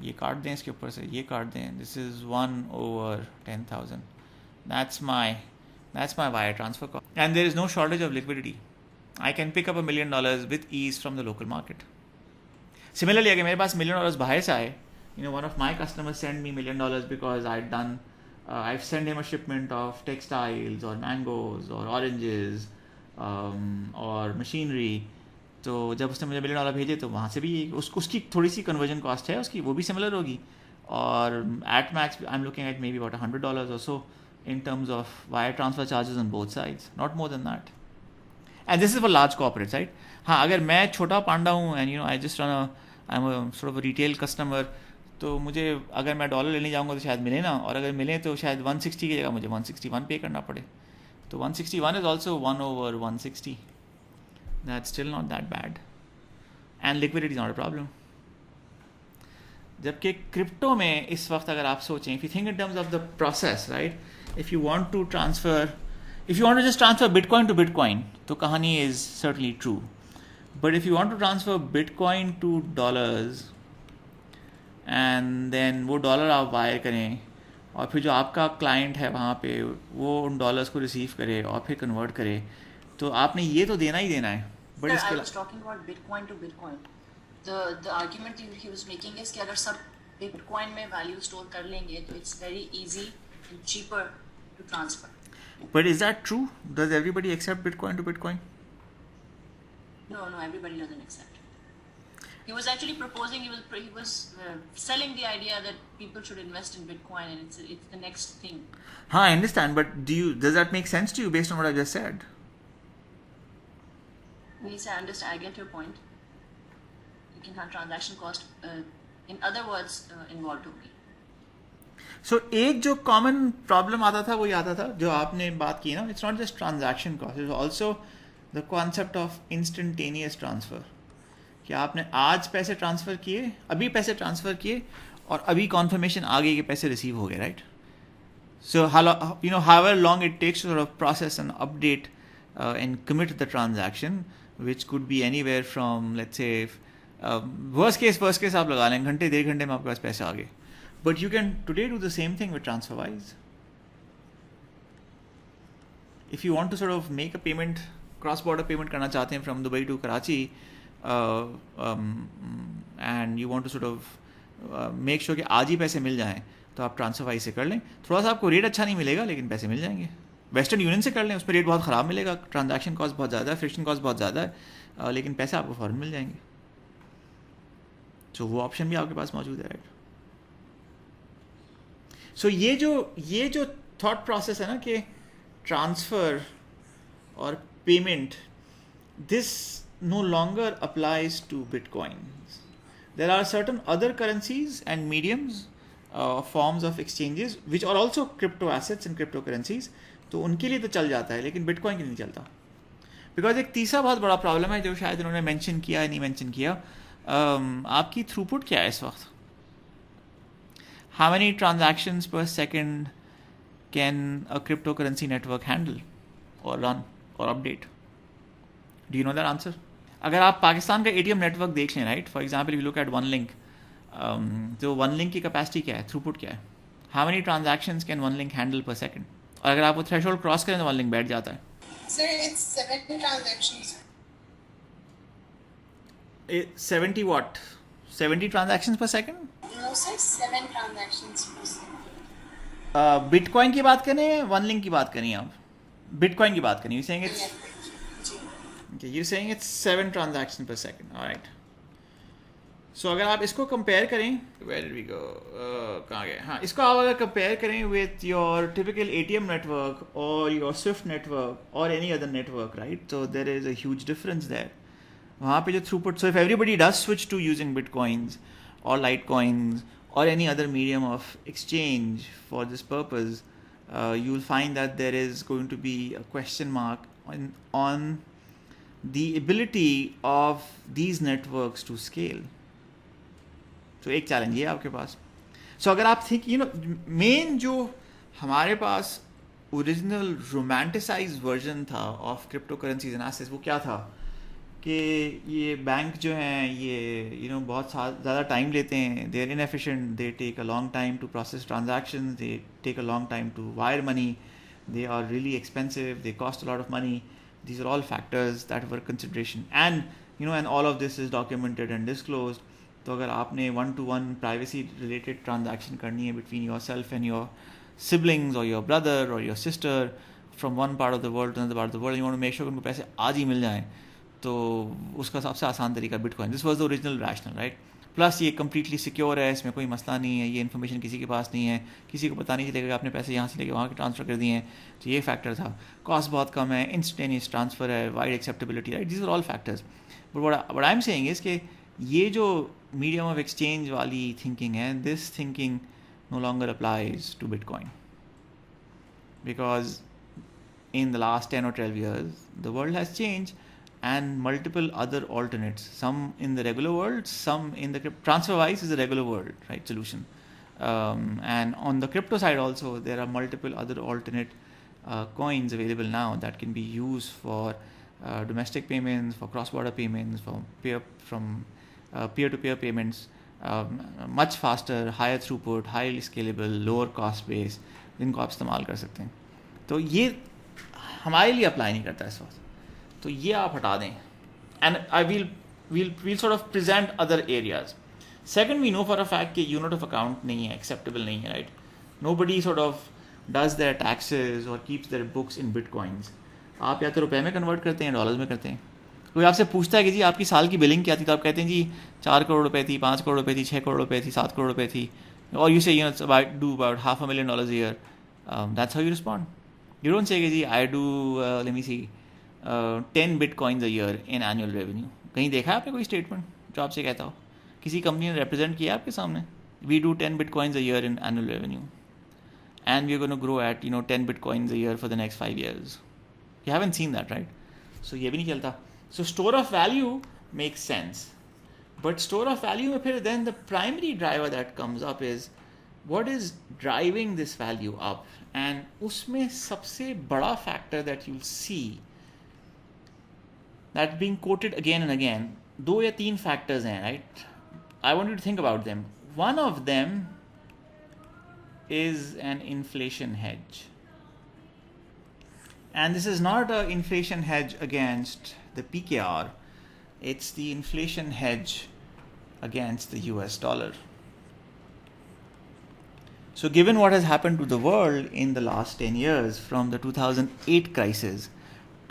Speaker 1: ये काट दें इसके ऊपर से, ये काट दें. This is 1/10,000. That's my wire transfer cost. And there is no shortage of liquidity. I can pick up $1 million with ease from the local market. Similarly, अगर मेरे पास $1 million बाहर से आए one of my customers sent me $1 million because I've sent him a shipment of textiles or mangoes or oranges और machinery. तो जब उसने मुझे $1 million भेजे तो वहाँ से भी उसकी थोड़ी सी कन्वर्जन कॉस्ट है उसकी, वो भी सिमिलर होगी. और at max I'm looking at maybe about $100 or so in terms of wire transfer charges on both sides, not more than that. And this is for large corporates, right? हाँ, अगर मैं छोटा पांडा हूँ and I just I'm a sort of a retail customer, तो मुझे अगर मैं dollar लेने जाऊँगा तो शायद मिले ना, और अगर मिले तो शायद 160 की जगह मुझे 161 पे करना पड़े. तो 161 is also 1 over 160. That's still not that bad. And liquidity is not a problem. जबकि क्रिप्टो में इस वक्त अगर आप सोचें, if you think in terms of the process, right? If you want to just transfer Bitcoin to Bitcoin, तो कहानी is certainly true. But if you want to transfer Bitcoin to dollars and then वो dollar आप wire करें और फिर जो आपका client है वहाँ पे वो उन डॉलर्स को रिसीव करे और फिर कन्वर्ट करे, तो आपने ये तो देना ही देना है.
Speaker 5: But I was talking about Bitcoin to Bitcoin. The argument he was making is कि अगर सब Bitcoin में value store कर लेंगे तो it's very easy and cheaper to transfer.
Speaker 1: But is that true? Does everybody accept Bitcoin to Bitcoin?
Speaker 5: No, everybody doesn't accept. He was actually proposing, he was selling the idea that people should invest in Bitcoin and it's the next thing.
Speaker 1: हाँ, I understand, but does that make sense to you based on what I just said?
Speaker 5: Yes, I understand. I get your point. You can have transaction cost, in other words, involved होगी.
Speaker 1: So एक जो common problem आता था वो ये आता था जो आपने बात की ना, it's not just transaction cost, it's also the concept of instantaneous transfer. कि आपने आज पैसे ट्रांसफ़र किए, अभी पैसे ट्रांसफ़र किए और अभी confirmation आ गई कि पैसे रिसीव हो गए, right? So however long it takes to sort of process and update and commit the transaction, which could be anywhere from, let's say, worst case आप लगा लें घंटे 1.5 घंटे में आपके पास पैसे आ गए. But you can today do the same thing with TransferWise. If you want to sort of make a payment, cross-border payment करना चाहते हैं from Dubai to Karachi, and you want to sort of make sure कि आज ही पैसे मिल जाएं, तो आप TransferWise से कर लें. थोड़ा सा आपको रेट अच्छा नहीं मिलेगा लेकिन पैसे मिल जाएंगे. वेस्टर्न यूनियन से कर लें, उस पर रेट बहुत ख़राब मिलेगा, ट्रांजैक्शन कॉस्ट बहुत ज़्यादा है, फ्रिक्शन कॉस्ट बहुत ज़्यादा है, लेकिन पैसे आपको फ़ौरन मिल जाएंगे. तो वो ऑप्शन भी आपके पास मौजूद है, राइट? सो ये जो थॉट प्रोसेस है ना कि ट्रांसफ़र और payment, this no longer applies to Bitcoins. There are certain other currencies and mediums, forms of exchanges which are also crypto assets and cryptocurrencies. तो उनके लिए तो चल जाता है लेकिन बिटकॉइन के लिए नहीं चलता. बिकॉज एक तीसरा बहुत बड़ा प्रॉब्लम है जो शायद उन्होंने मेंशन किया है, नहीं मेंशन किया, आपकी थ्रूपुट क्या है इस वक्त. हाउ मेनी ट्रांजैक्शंस पर second can a crypto currency network handle और रन और update? Do you know that answer? अगर आप पाकिस्तान का ATM नेटवर्क देख लें, right, for example you look at one link, तो वन लिंक की कैपेसिटी क्या है, थ्रूपुट क्या है, how many transactions can one link handle पर सेकंड? और अगर आप वो थ्रेशोल्ड क्रॉस करें तो वन लिंक बैठ जाता है.
Speaker 3: Sir, it's 70 transactions.
Speaker 1: 70 what? 70 transactions per second?
Speaker 3: No, sir, 7 transactions per second.
Speaker 1: Bitcoin की बात करें, वन लिंक की बात करें, आप बिटकॉइन की बात करें, you're saying it's okay, you're saying it's 7 transactions per second, all right. So अगर आप इसको कंपेयर करें, where did we go? कहाँ गए? हाँ, इसको आप अगर कंपेयर करें with your typical ATM network or your Swift network or any other network, right? So there is a huge difference there. वहाँ पे जो throughput, so if everybody does switch to using bitcoins or litecoins or any other medium of exchange for this purpose, you'll find that there is going to be a question mark on the ability of these networks to scale. तो एक challenge ये आपके पास. सो अगर आप think main जो हमारे पास original romanticised version था of crypto currencies and assets, वो क्या था कि ये बैंक जो हैं ये बहुत ज़्यादा टाइम लेते हैं, they are inefficient, they take a long time to process transactions, they take a long time to wire money, they are really expensive, they cost a lot of money. These are all factors that were consideration, and and all of this is documented and disclosed. तो अगर आपने 1-to-1 privacy related transaction करनी है between yourself and your siblings और your brother और your sister from one part of the world to another part of the world, you want to make sure उनको पैसे आज ही मिल जाएं, तो उसका सबसे आसान तरीका bitcoin. This was the original rational, right. Plus ये कम्प्लीटली सिक्योर है, इसमें कोई मसला नहीं है, ये इन्फॉर्मेशन किसी के पास नहीं है, किसी को पता नहीं चलेगा आपने पैसे यहाँ से लेके वहाँ के ट्रांसफ़र कर दिए हैं, तो ये फैक्टर था. कॉस्ट बहुत कम है, इंस्टेंटेनियस ट्रांसफ़र है, wide acceptability, right. These are all factors. But what I am saying is कि ये जो मीडियम ऑफ एक्सचेंज वाली थिंकिंग है, this thinking no longer applies to Bitcoin, because in the last 10 or 12 years, the world has changed and multiple other alternates, some in the regular world, some in the TransferWise is a regular world, right, solution. And on the crypto side also, there are multiple other alternate coins available now that can be used for domestic payments, for cross-border payments, for peer-to-peer payments, much faster, higher throughput, highly scalable, lower cost base, जिनको आप इस्तेमाल कर सकते हैं. तो ये हमारे लिए अप्लाई नहीं करता इस वक्त, तो ये आप हटा दें. And I will sort of present other areas. Second, we know for a fact कि यूनिट ऑफ अकाउंट नहीं है, एक्सेप्टेबल नहीं है, right. Nobody sort of does their taxes और keeps their books in bitcoins. आप या तो रुपए में कन्वर्ट करते हैं, डॉलर्स में करते हैं. कोई आपसे पूछता है कि जी आपकी साल की बिलिंग क्या थी, तो आप कहते हैं जी 4 करोड़ रुपए थी, 5 करोड़ रुपए थी, 6 करोड़ रुपए थी, 7 करोड़ रुपए थी, और यू से you know do about $500,000 a year. That's how you respond. You don't say कि I do let me see 10 bitcoins a year in annual revenue. कहीं देखा है आपने कोई स्टेटमेंट जो आपसे कहता हो? किसी कंपनी ने रिप्रेजेंट किया आपके सामने? We do 10 bitcoins a year in annual revenue, and we're going to grow at 10 bitcoins a year for the next 5 years. You haven't seen that, right? So ये भी नहीं चलता. So store of value makes sense, but store of value में फिर then the primary driver that comes up is what is driving this value up. And उसमें सबसे बड़ा factor that you'll see that being quoted again and again, 2 या 3 factors हैं, right? I want you to think about them. One of them is an inflation hedge, and this is not an inflation hedge against the PKR, it's the inflation hedge against the US dollar. So given what has happened to the world in the last 10 years, from the 2008 crisis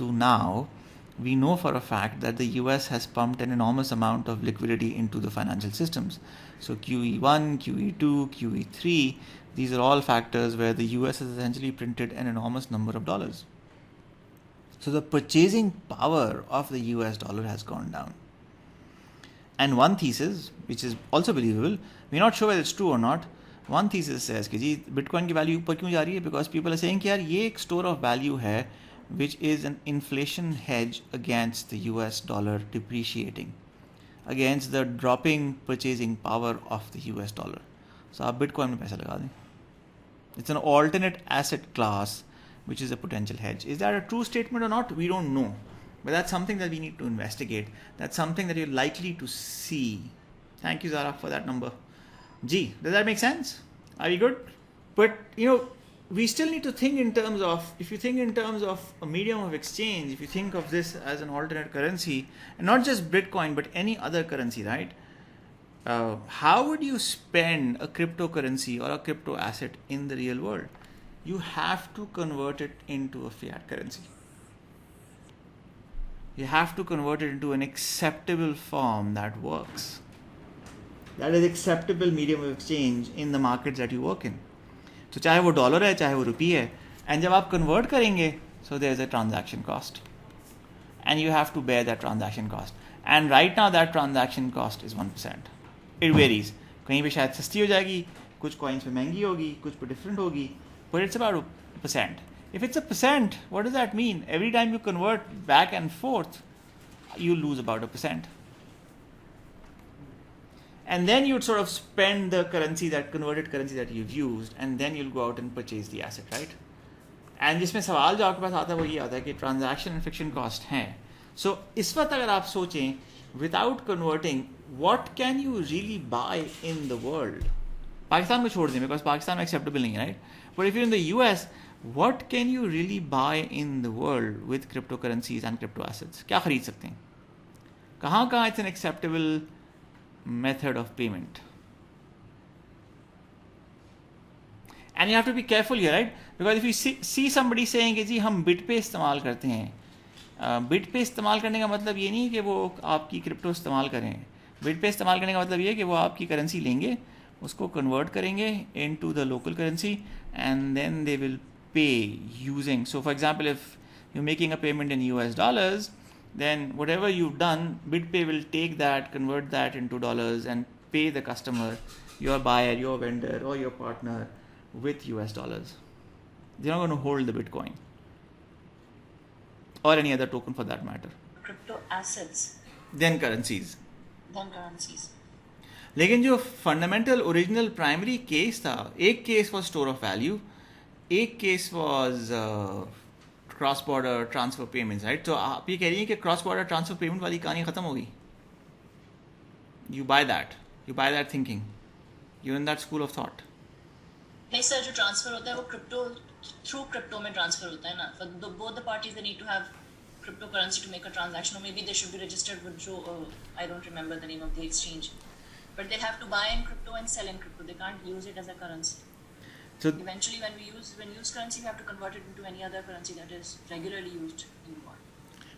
Speaker 1: to now, we know for a fact that the US has pumped an enormous amount of liquidity into the financial systems. So QE1, QE2, QE3, these are all factors where the US has essentially printed an enormous number of dollars. So the purchasing power of the US dollar has gone down. And one thesis, which is also believable, we're not sure whether it's true or not, one thesis says कि जी bitcoin की value ऊपर क्यों जा रही है, because people are saying कि यार ये एक स्टोर ऑफ वैल्यू है which is an inflation hedge against the US dollar depreciating, against the dropping purchasing power of the US dollar. So आप बिटकॉइन में पैसा लगा दें. It's an alternate asset class which is a potential hedge. Is that a true statement or not? We don't know. But that's something that we need to investigate. That's something that you're likely to see. Thank you, Zara, for that number. Gee, does that make sense? Are we good? But, we still need to think in terms of, if you think in terms of a medium of exchange, if you think of this as an alternate currency, and not just Bitcoin, but any other currency, right? How would you spend a cryptocurrency or a crypto asset in the real world? You have to convert it into a fiat currency. You have to convert it into an acceptable form that works. That is acceptable medium of exchange in the markets that you work in. तो चाहे वो dollar है, चाहे वो रुपी है, and जब आप convert करेंगे, so there is a transaction cost, and you have to bear that transaction cost. And right now that transaction cost is 1%. It varies. कहीं पे शायद सस्ती हो जाएगी, कुछ कॉइन्स पे महंगी होगी, कुछ पे डिफरेंट होगी, but it's about 1%. If it's 1%, what does that mean? Every time you convert back and forth, you lose about 1%. And then you'd sort of spend the currency, that converted currency that you've used, and then you'll go out and purchase the asset, right? And जिसमें सवाल जो आपके पास आता है वो ये आता है कि ट्रांजैक्शन एंड फ्रिक्शन कॉस्ट हैं. सो इस वक्त अगर आप सोचें, without converting, what can you really buy in the world? Pakistan को छोड़ दें, बिकॉज पाकिस्तान में एक्सेप्टेबल नहीं है, राइट? But if you in the US, what can you really buy in the world with crypto currencies and crypto assets? क्या खरीद सकते हैं? कहाँ it's an acceptable method of payment. And you have to be careful here, right? Because if you see somebody saying कि जी हम BitPay इस्तेमाल करते हैं, BitPay इस्तेमाल करने का मतलब ये नहीं कि वो आपकी क्रिप्टो इस्तेमाल करें. BitPay इस्तेमाल करने का मतलब ये है कि वो आपकी करेंसी लेंगे, उसको कन्वर्ट करेंगे into the local currency and then they will pay using. So for example, if you're making a payment in US dollars, then whatever you've done, BitPay will take that, convert that into dollars and pay the customer, your buyer, your vendor or your partner with US dollars. They're not going to hold the Bitcoin or any other token for that matter.
Speaker 5: Crypto assets.
Speaker 1: Then currencies.
Speaker 5: Then currencies.
Speaker 1: लेकिन जो fundamental original primary case था, एक case was store of value, एक case was cross border transfer payments, right? तो आप ये कह रही हैं कि क्रॉस बॉर्डर ट्रांसफर पेमेंट वाली कहानी खत्म हो गई. You by that thinking, you in that school of thought.
Speaker 5: नहीं सर, जो ट्रांसफर होता है वो क्रिप्टो थ्रू क्रिप्टो में ट्रांसफर होता है ना. For both the parties they need to have cryptocurrency to make a transaction, or maybe they should be registered with I don't remember the name of the exchange, but they have to buy in crypto and sell in crypto. They can't use it as a currency. So eventually when we use currency, we have to convert it into any other currency that is regularly used in the world.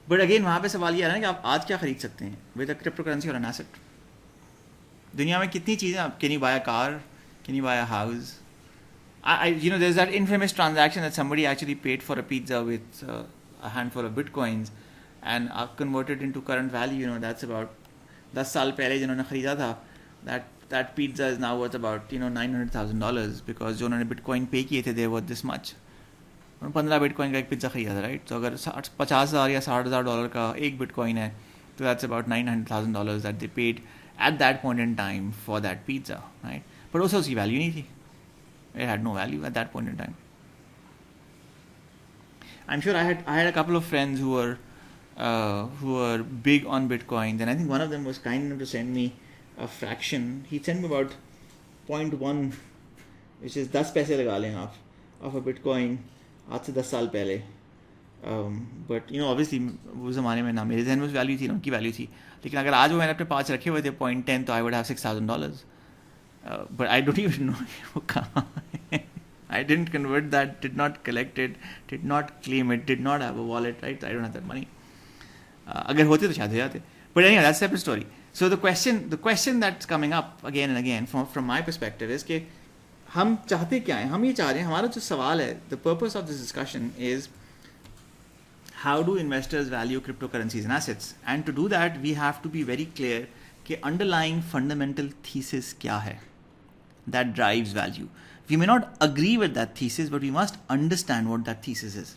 Speaker 1: But again वहाँ पे सवाल ये आ रहा है कि आप आज क्या खरीद सकते हैं with a cryptocurrency or an asset. दुनिया में कितनी चीज़ें आप, can you buy a car, can you buy a house? You know, there's that infamous transaction that somebody actually paid for a pizza with a handful of bitcoins and converted into current value. You know, that's about 10 साल पहले जिन्होंने खरीदा था, that pizza is now worth about, you know, $900,000 because जो उन्होंने bitcoin पे किए थे, they were this much. 15 bitcoin का एक पिज्ज़ा खरीदा था, right? तो अगर 50,000 या $60,000 का एक bitcoin है, तो that's about $900,000 that they paid at that point in time for that pizza, right? But also उसकी value नहीं थी. It had no value at that point in time. I'm sure I had a couple of friends who were big on Bitcoin, and I think one of them was kind enough to send me a fraction. He sent me about 0.1, which is 10 पैसे लगा लें आप, of a Bitcoin आज से 10 साल पहले. But you know, obviously उस ज़माने में ना मेरे जहन में वैल्यू थी ना उनकी वैल्यू थी, लेकिन अगर आज वो मैंने अपने पास रखे हुए थे 0.10, तो I would have $6,000. But I don't even know वो कहाँ है. I didn't convert that, did not collect it, did not claim it, did not have a wallet, right? I don't have that money. अगर होते तो शायद हो जाते. But anyway, that's a separate story. So the question that's coming up again and again from my perspective is कि हम चाहते क्या हैं? हम ये चाह रहे हैं, हमारा जो सवाल है, the purpose of this discussion is how do investors value cryptocurrencies and assets? And to do that, we have to be very clear कि underlying fundamental thesis क्या है that drives value. We may not agree with that thesis, but we must understand what that thesis is.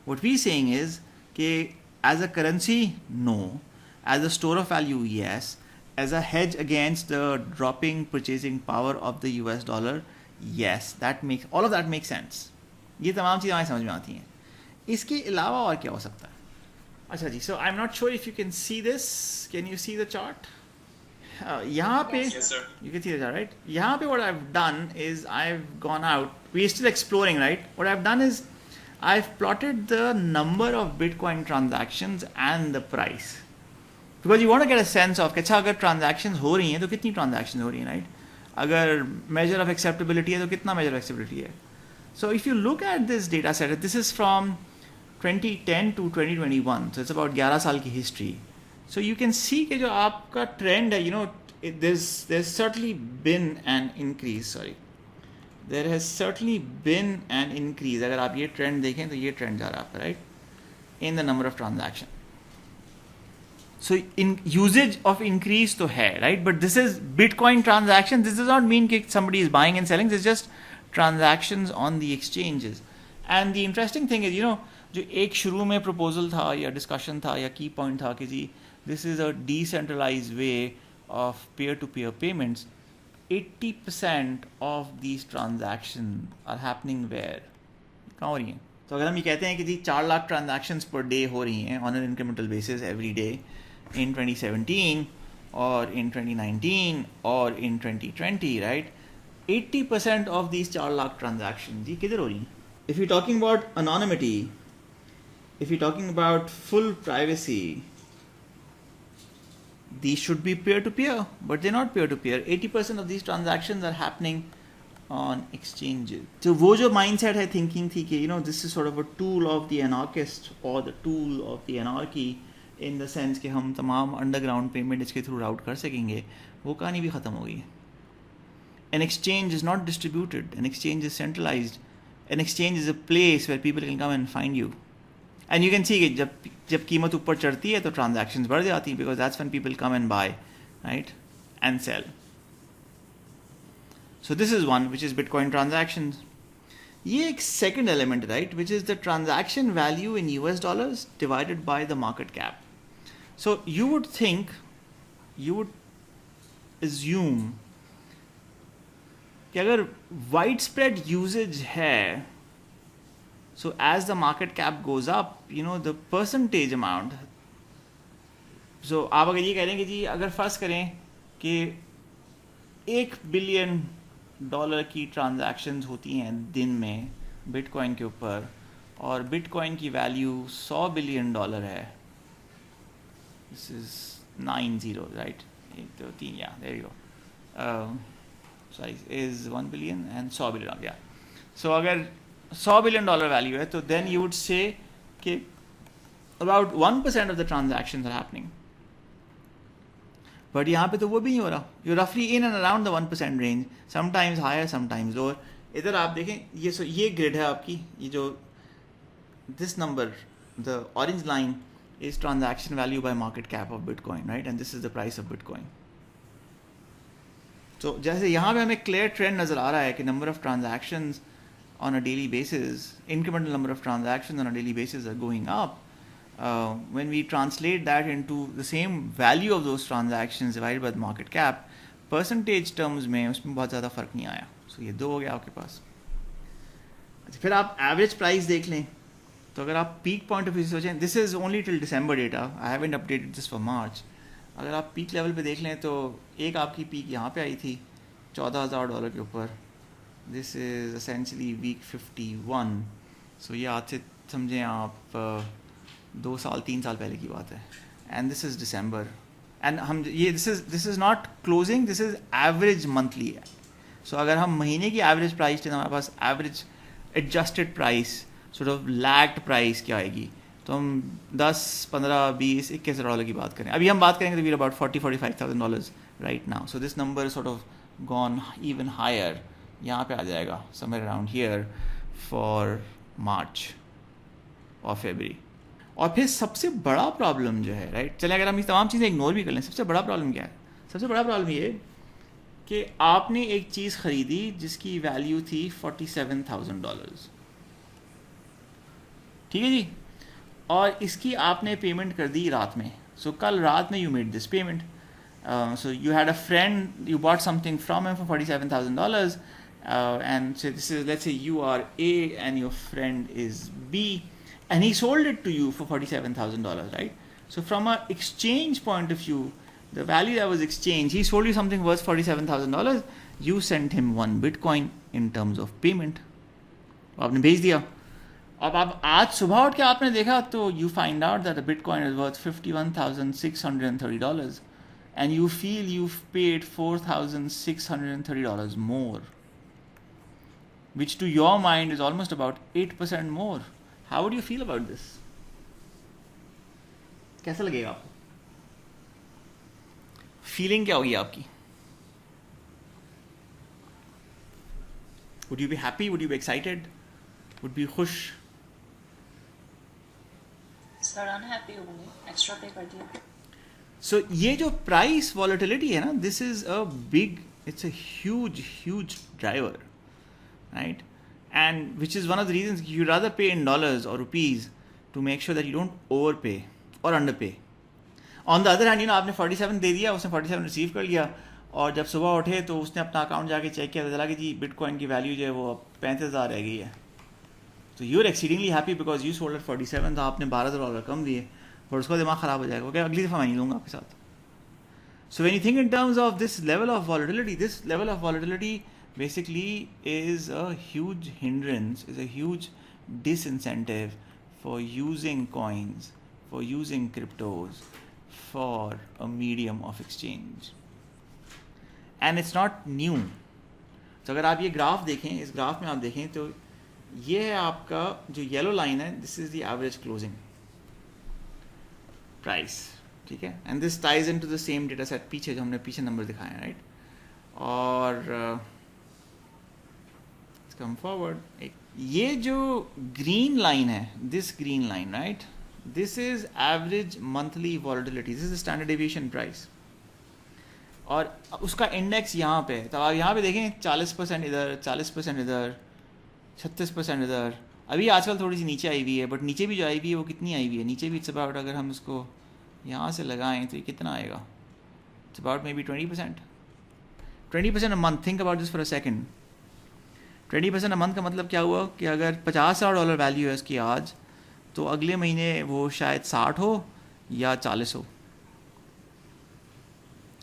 Speaker 1: What we're saying is कि as a currency, no. As a store of value, yes. As a hedge against the dropping purchasing power of the US dollar, yes. All of that makes sense. ये तमाम चीज़ें हमें समझ में आती हैं. इसके अलावा और क्या हो सकता है? अच्छा जी, so I'm not sure if you can see this. Can you see the chart? यहाँ पे,
Speaker 4: yes, sir.
Speaker 1: You can see the chart, right? यहाँ पे what I've done is I've gone out. We're still exploring, right? What I've done is I've plotted the number of Bitcoin transactions and the price. Because you want to get a sense of कि अच्छा अगर transactions हो रही हैं तो कितनी transactions हो रही हैं, right? अगर measure of acceptability है तो कितना measure of acceptability है? So if you look at this data set, this is from 2010 to 2021. So it's about 11 साल की history. So you can see कि जो आपका trend है, you know, there's certainly been an increase. Sorry, there has certainly been an increase. अगर आप ये trend देखें तो ये trend जा रहा है आपका, right? In the number of transactions. So in usage of increase तो है, right? But this is Bitcoin transactions. This does not mean that somebody is buying and selling. This is just transactions on the exchanges. And the interesting thing is, you know, जो एक शुरू में proposal था या discussion था या key point था कि जी this is a decentralized way of peer-to-peer payments. 80% of these transactions are happening where? कहाँ हो रही हैं? तो अगर हम ये कहते हैं कि जी 4 लाख transactions per day हो रही हैं on an incremental basis every day in 2017 or in 2019 or in 2020, right? 80% of these 4 lakh transactions, ये किधर हो रही हैं? If you're talking about anonymity, if you're talking about full privacy, these should be peer-to-peer, but they're not peer-to-peer. 80% of these transactions are happening on exchanges. So वो जो mindset है thinking थी कि this is sort of a tool of the anarchist or the tool of the anarchy in the sense कि हम तमाम underground payment इसके through route कर सकेंगे, वो कहानी भी ख़त्म हो गई है. An exchange is not distributed. An exchange is centralized. An exchange is a place where people can come and find you. And you can see कि जब कीमत ऊपर चढ़ती है तो transactions बढ़ जाती हैं, because that's when people come and buy, right, and sell. So this is one, which is Bitcoin transactions. ये एक second element, right, which is the transaction value in US dollars divided by the market cap. So you would assume कि अगर widespread usage है, so as the market cap goes up, the percentage amount. So आप अगर ये कह रहे हैं कि जी अगर फर्ज करें कि $1 billion की ट्रांजैक्शंस होती हैं दिन में बिटकॉइन के ऊपर, और बिटकॉइन की वैल्यू $100 billion है. This is 9 zeros, right? 1 2 3, yeah, there you go. Sorry, is 1 billion and $100 billion, yeah. So अगर $100 billion वैल्यू है, तो then you would say कि about 1% of the transactions are happening. But यहाँ पे तो वो भी नहीं हो रहा. You're roughly in and around the 1% range, sometimes higher, sometimes lower. इधर आप देखें, ये grid है आपकी, ये जो this number, the orange line is transaction value by market cap of Bitcoin, right? And this is the price of Bitcoin. So जैसे यहाँ पे हमें clear trend नज़र आ रहा है कि number of transactions on a daily basis, incremental number of transactions on a daily basis are going up. When we translate that into the same value of those transactions divided by the market cap, percentage terms में उसमें बहुत ज़्यादा फ़र्क नहीं आया. So ये 2 हो गया आपके पास. फिर आप average price देख लें, तो अगर आप peak point of view से सोचें, this is only till December data, I haven't updated this for March. अगर आप peak level पे देख लें तो एक आपकी peak यहाँ पे आई थी $14,000 के ऊपर. This is essentially week 51. So ये आज से समझें आप 2 साल 3 साल पहले की बात है. And this is December. And हम ये this is not closing, this is average monthly. So अगर हम महीने की average price लें, हमारे पास average adjusted price, sort of lagged price क्या आएगी, तो हम 10, 15, 20, $21 की बात करें. अभी हम बात करेंगे तो we're about $40,000-$45,000 right now. So this number is sort of gone even higher. यहाँ पे आ जाएगा somewhere around here for March और February. और फिर सबसे बड़ा प्रॉब्लम जो है, राइट, चले अगर हम ये तमाम चीज़ें इग्नोर भी कर लें, सबसे बड़ा प्रॉब्लम क्या है? सबसे बड़ा प्रॉब्लम ये कि आपने एक चीज़ ख़रीदी जिसकी वैल्यू थी $47,000, ठीक है जी, और इसकी आपने पेमेंट कर दी रात में. सो कल रात में you made this payment. So you had a friend, you bought something from him for $47,000, and so this is, let's say you are A and your friend is B, and he sold it to you for $47,000, right? So from an exchange point of view, the value that was exchanged, he sold you something worth $47,000, you sent him 1 Bitcoin in terms of payment. आपने भेज दिया. अब आप आज सुबह उठ के आपने देखा तो you find out that a Bitcoin is worth $51,630. And you feel you've paid $4,630 more, which to your mind is almost about 8% more. How would you feel about this? कैसा लगेगा आपको? Feeling क्या होगी आपकी? Would you be happy? Would you be excited? Would you be खुश?
Speaker 5: Sir unhappy होंगे, extra पे कर दिया.
Speaker 1: So ये जो price volatility है ना, this is a big, it's a huge driver, right? And which is one of the reasons you'd rather pay in dollars or rupees to make sure that you don't overpay or underpay. On the other hand, आपने 47 दे दिया, उसने 47 receive कर लिया, और जब सुबह उठे तो उसने अपना अकाउंट जाके चेक किया, तो चला कि जी बिटकॉइन की वैल्यू जो है वो 35,000 रह गई है. तो you are exceedingly happy because you sold at 47, तो आपने $12,000 कम दिए, और उसका दिमाग ख़राब हो जाएगा, अगली दफ़ा मैं नहीं लूँगा आपके साथ. So when you think in terms of this level of volatility basically is a huge hindrance, is a huge disincentive for using coins, for using cryptos, for a medium of exchange. And it's not new. तो अगर आप ये graph देखें, इस graph में आप देखें तो ये है आपका जो येलो लाइन है, this is the average closing price, ठीक है. And this ties into the same data set पीछे जो हमने पीछे नंबर दिखाए हैं, राइट. और कम फॉरवर्ड, ये जो ग्रीन लाइन है, this green line, right, this is average monthly volatility, this is standard deviation price. और उसका इंडेक्स यहाँ पे है. तो आप यहाँ पे देखें 40% इधर, 40% इधर, 36% इधर. अभी आजकल थोड़ी सी नीचे आई हुई है, बट नीचे भी जो आई हुई है वो कितनी आई हुई है, नीचे भी इट्स अबाउट, अगर हम उसको यहाँ से लगाएं तो ये कितना आएगा, it's about may be 20%. 20% a month. Think about this for a second. 20% a month का मतलब क्या हुआ कि अगर $50,000 वैल्यू है उसकी आज, तो अगले महीने वो शायद 60 हो या 40 हो.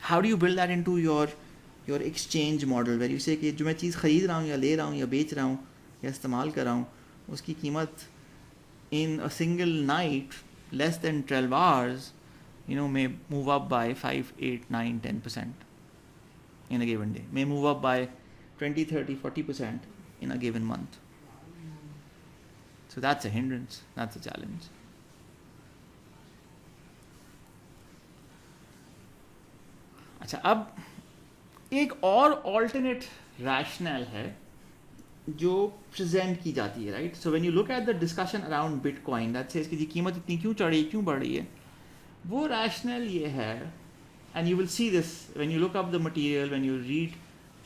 Speaker 1: How do you build that into your exchange model where you say कि जो मैं चीज़ ख़रीद रहा हूँ या ले रहा हूँ या बेच रहा हूँ या इस्तेमाल कर रहा हूँ, उसकी कीमत in a single night less than 12 hours may move up by 5, 8, 9, 10% in a given day, may move up by 20, 30, 40% in a given month. So that's a hindrance, that's a challenge. अच्छा, अब एक और ऑल्टरनेट रैशनल है जो present की जाती है, right. So when you look at the discussion around bitcoin that says कि जी कीमत इतनी क्यों चढ़ी, क्यों बढ़ रही है, वो रैशनल ये है, and you will see this when you look up the material, when you read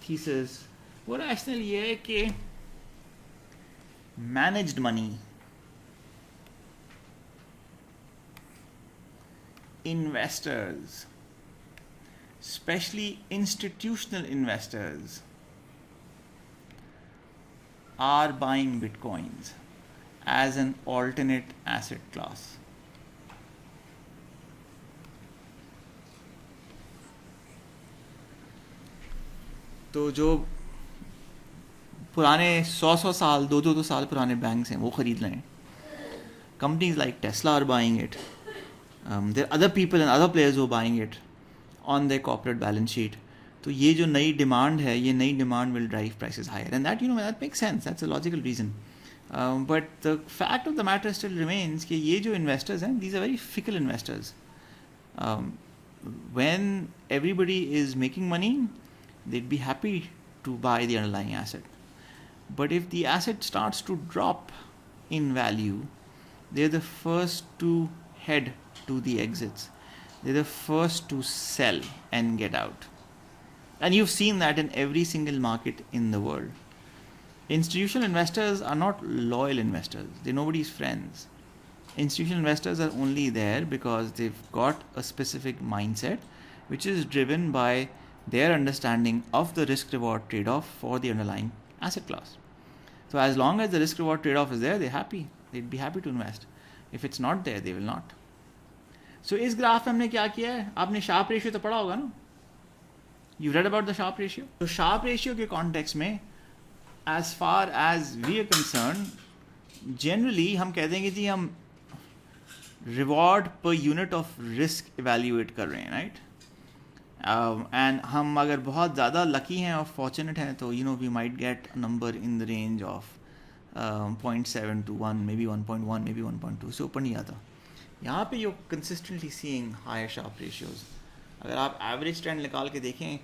Speaker 1: thesis. वो रैशनल ये है कि managed money, investors, especially institutional investors, are buying bitcoins as an alternate asset class. तो जो पुराने 100 साल 200 साल पुराने बैंक्स हैं वो खरीद लें. Companies like Tesla are buying it. There are other people and other players who are buying it on their corporate balance sheet. तो ये जो नई डिमांड है, ये नई demand will drive prices higher, and that that makes sense. That's a logical reason. But the fact of the matter still remains कि ये जो investors हैं, these are very fickle investors. When everybody is making money, they'd be happy to buy the underlying asset. But if the asset starts to drop in value, they're the first to head to the exits. They're the first to sell and get out. And you've seen that in every single market in the world. Institutional investors are not loyal investors. They're nobody's friends. Institutional investors are only there because they've got a specific mindset which is driven by their understanding of the risk-reward trade-off for the underlying asset class. So as long as the risk-reward trade-off is there, they're happy. They'd be happy to invest. If it's not there, they will not. So इस graph में हमने क्या किया है, आपने sharp ratio तो पढ़ा होगा ना, you read about the Sharpe ratio. तो शार्प रेशियो के कॉन्टेक्स्ट में as far as we are concerned, generally हम कहते हैं कि जी हम reward per unit of risk evaluate कर रहे हैं, राइट. एंड हम अगर बहुत ज़्यादा लकी हैं और फॉर्चुनेट हैं तो we might get a number in the range of 0.7 to 1, maybe 1.1, maybe 1.2 से ऊपर नहीं आता. यहाँ पे you're consistently seeing higher sharp ratios. अगर आप average trend निकाल के देखें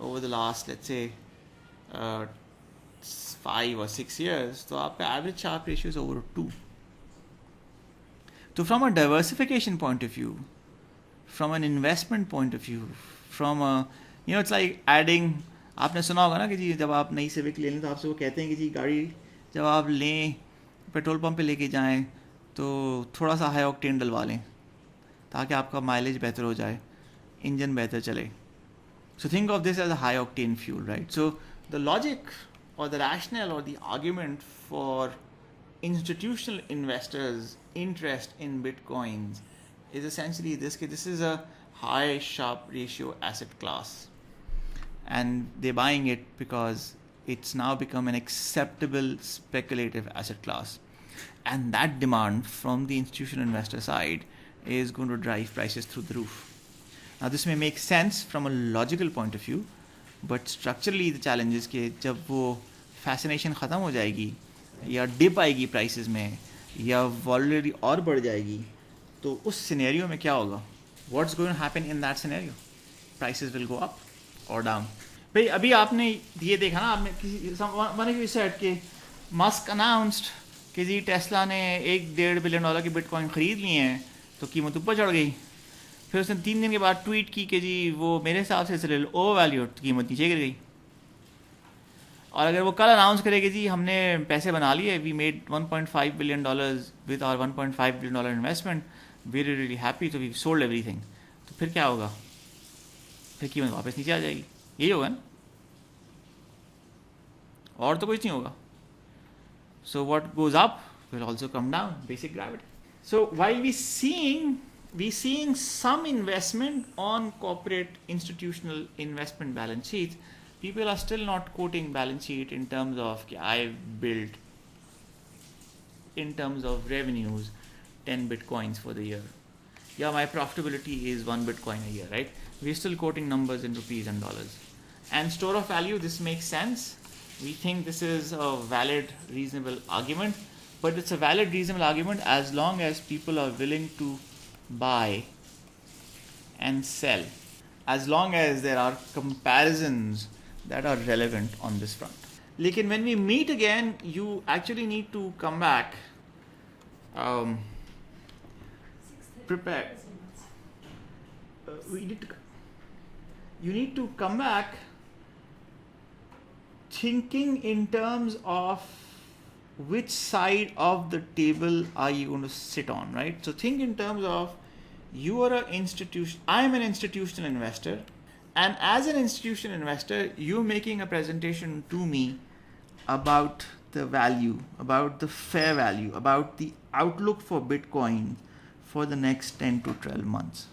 Speaker 1: over the last let's say 5 or 6 years, तो आपका average sharp ratio is over 2. So from a diversification point of view, from an investment point of view, from a it's like adding, आपने सुना होगा ना कि जी जब आप नई सिविक ले लें तो आपसे वो कहते हैं कि जी गाड़ी जब आप लें पेट्रोल पंप पे लेके जाएं तो थोड़ा सा हाई ऑक्टेन डलवा लें ताकि आपका माइलेज बेहतर हो जाए, इंजन बेहतर चले. So think of this as a high octane fuel, right. So the logic और द रैशनल और the argument for institutional investors' interest in bitcoins is essentially this: this is a high Sharpe ratio asset class, and they're buying it because it's now become an acceptable speculative asset class, and that demand from the institutional investor side is going to drive prices through the roof. Now this may make sense from a logical point of view, but structurally the challenge is कि जब वो fascination ख़त्म हो जाएगी या dip आएगी prices में या volatility और बढ़ जाएगी, तो उस scenario में क्या होगा? What's going to happen in that scenario? Prices will go up or down. भाई अभी आपने ये देखा ना, आपने किसी one of you said कि Musk announced कि जी टेस्ला ने $1.5 बिलियन की बिटकॉइन ख़रीद लिए हैं, तो कीमत ऊपर चढ़ गई. फिर उसने 3 दिन के बाद ट्वीट की कि जी वो मेरे हिसाब से ओवर वैल्यू, तो कीमत नीचे गिर गई. और अगर वो कल अनाउंस करेगी जी हमने पैसे बना लिए, we made $1.5 billion with our $1.5 billion investment, we are really happy, तो वी सोल्ड एवरीथिंग, तो फिर क्या होगा? फिर कीमत वापस नीचे आ जाएगी. यही होगा ना, और तो कुछ नहीं होगा. So what goes up will also come down, basic gravity. So while we seeing some investment on corporate institutional investment balance sheets, people are still not quoting balance sheet in terms of I built in terms of revenues 10 bitcoins for the year. Yeah, my profitability is 1 bitcoin a year, right? We're still quoting numbers in rupees and dollars. And store of value, this makes sense. We think this is a valid, reasonable argument, but it's a valid, reasonable argument as long as people are willing to buy and sell, as long as there are comparisons that are relevant on this front. Lekin when we meet again, you actually need to come back prepared. You need to come back thinking in terms of which side of the table are you going to sit on, right? So think in terms of you are an institution, I am an institutional investor, and as an institutional investor, you're making a presentation to me about the value, about the fair value, about the outlook for Bitcoin for the next 10 to 12 months.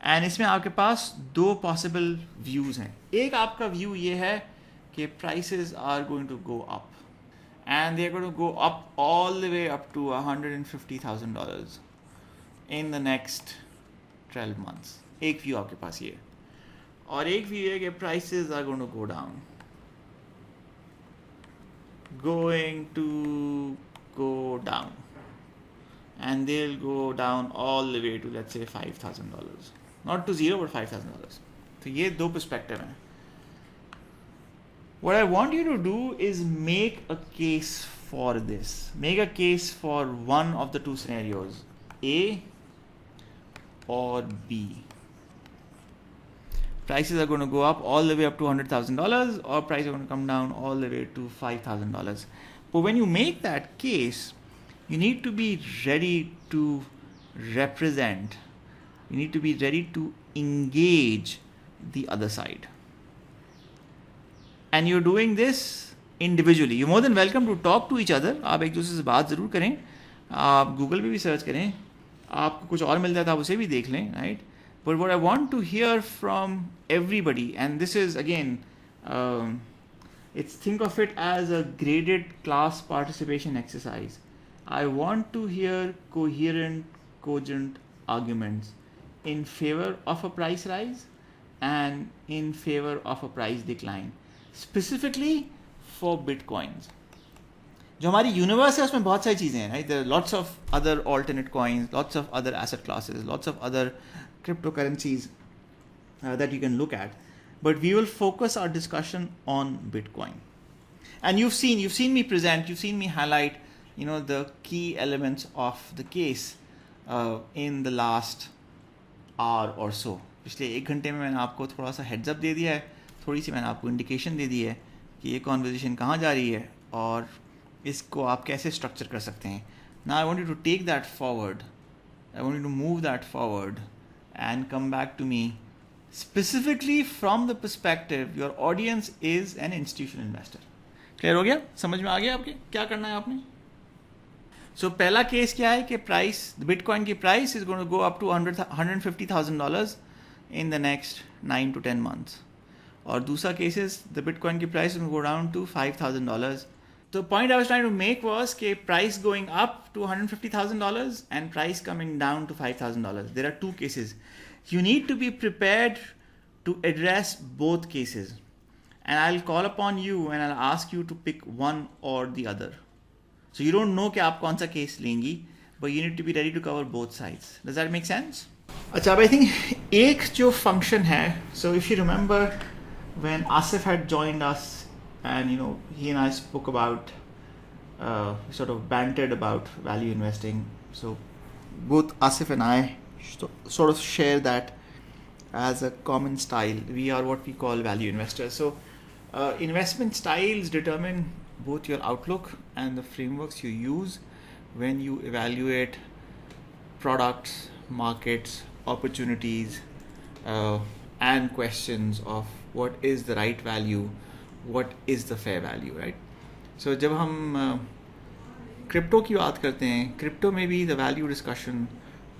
Speaker 1: And इसमें आपके पास 2 possible views हैं. एक आपका view ये है कि prices are going to go up, and they're going to go up all the way up to $150,000 in the next 12 months. एक view आपके पास ये, और एक view है कि prices are going to go down, and they'll go down all the way to, let's say, $5,000, not to zero but $5,000. So ये 2 perspective हैं. What I want you to do is make a case for this. Make a case for one of the 2 scenarios, A or B. Prices are going to go up all the way up to $100,000, or prices are going to come down all the way to $5,000. But when you make that case, you need to be ready to represent. You need to be ready to engage the other side. And you're doing this individually. You're more than welcome to talk to each other. आप एक दूसरे से बात ज़रूर करें. आप Google पे भी सर्च करें. आपको कुछ और मिलता है तो आप उसे भी देख लें, right? But what I want to hear from everybody, and this is again, think of it as a graded class participation exercise. I want to hear coherent, cogent arguments in favor of a price rise and in favor of a price decline, specifically for bitcoins. जो हमारी universe है उसमें बहुत सारी चीज़ें हैं, right? There are lots of other alternate coins, lots of other asset classes, lots of other cryptocurrencies that you can look at, but we will focus our discussion on Bitcoin. And you've seen me present, you've seen me highlight, the key elements of the case in the last hour or so. पिछले 1 घंटे में मैंने आपको थोड़ा सा heads up दे दिया है, थोड़ी सी मैंने आपको indication दे दी है कि ये conversation कहाँ जा रही है और इसको आप कैसे structure कर सकते हैं. Now I want you to take that forward. I want you to move that forward and come back to me specifically from the perspective your audience is an institutional investor. Clear हो गया? समझ में आ गया आपके? क्या करना है आपने? So पहला केस क्या है कि Bitcoin की price is going to go up to $150,000 in the next 9 to 10 months. और दूसरा केस is the Bitcoin की price is going to go down to $5,000. the point I was trying to make was that price going up to $150,000 and price coming down to $5,000. There are two cases. You need to be prepared to address both cases. And I'll call upon you and I'll ask you to pick one or the other. So you don't know कि आप कौन सा case लेंगी, but you need to be ready to cover both sides. Does that make sense? अच्छा, I think एक जो function है, so if you remember when Asif had joined us and he and I spoke about sort of bantered about value investing. So both Asif and I sort of share that as a common style. We are what we call value investors. So investment styles determine both your outlook and the frameworks you use when you evaluate products, markets, opportunities, and questions of what is the right value, what is the fair value, right? So जब हम crypto की बात करते हैं, crypto में भी the value discussion,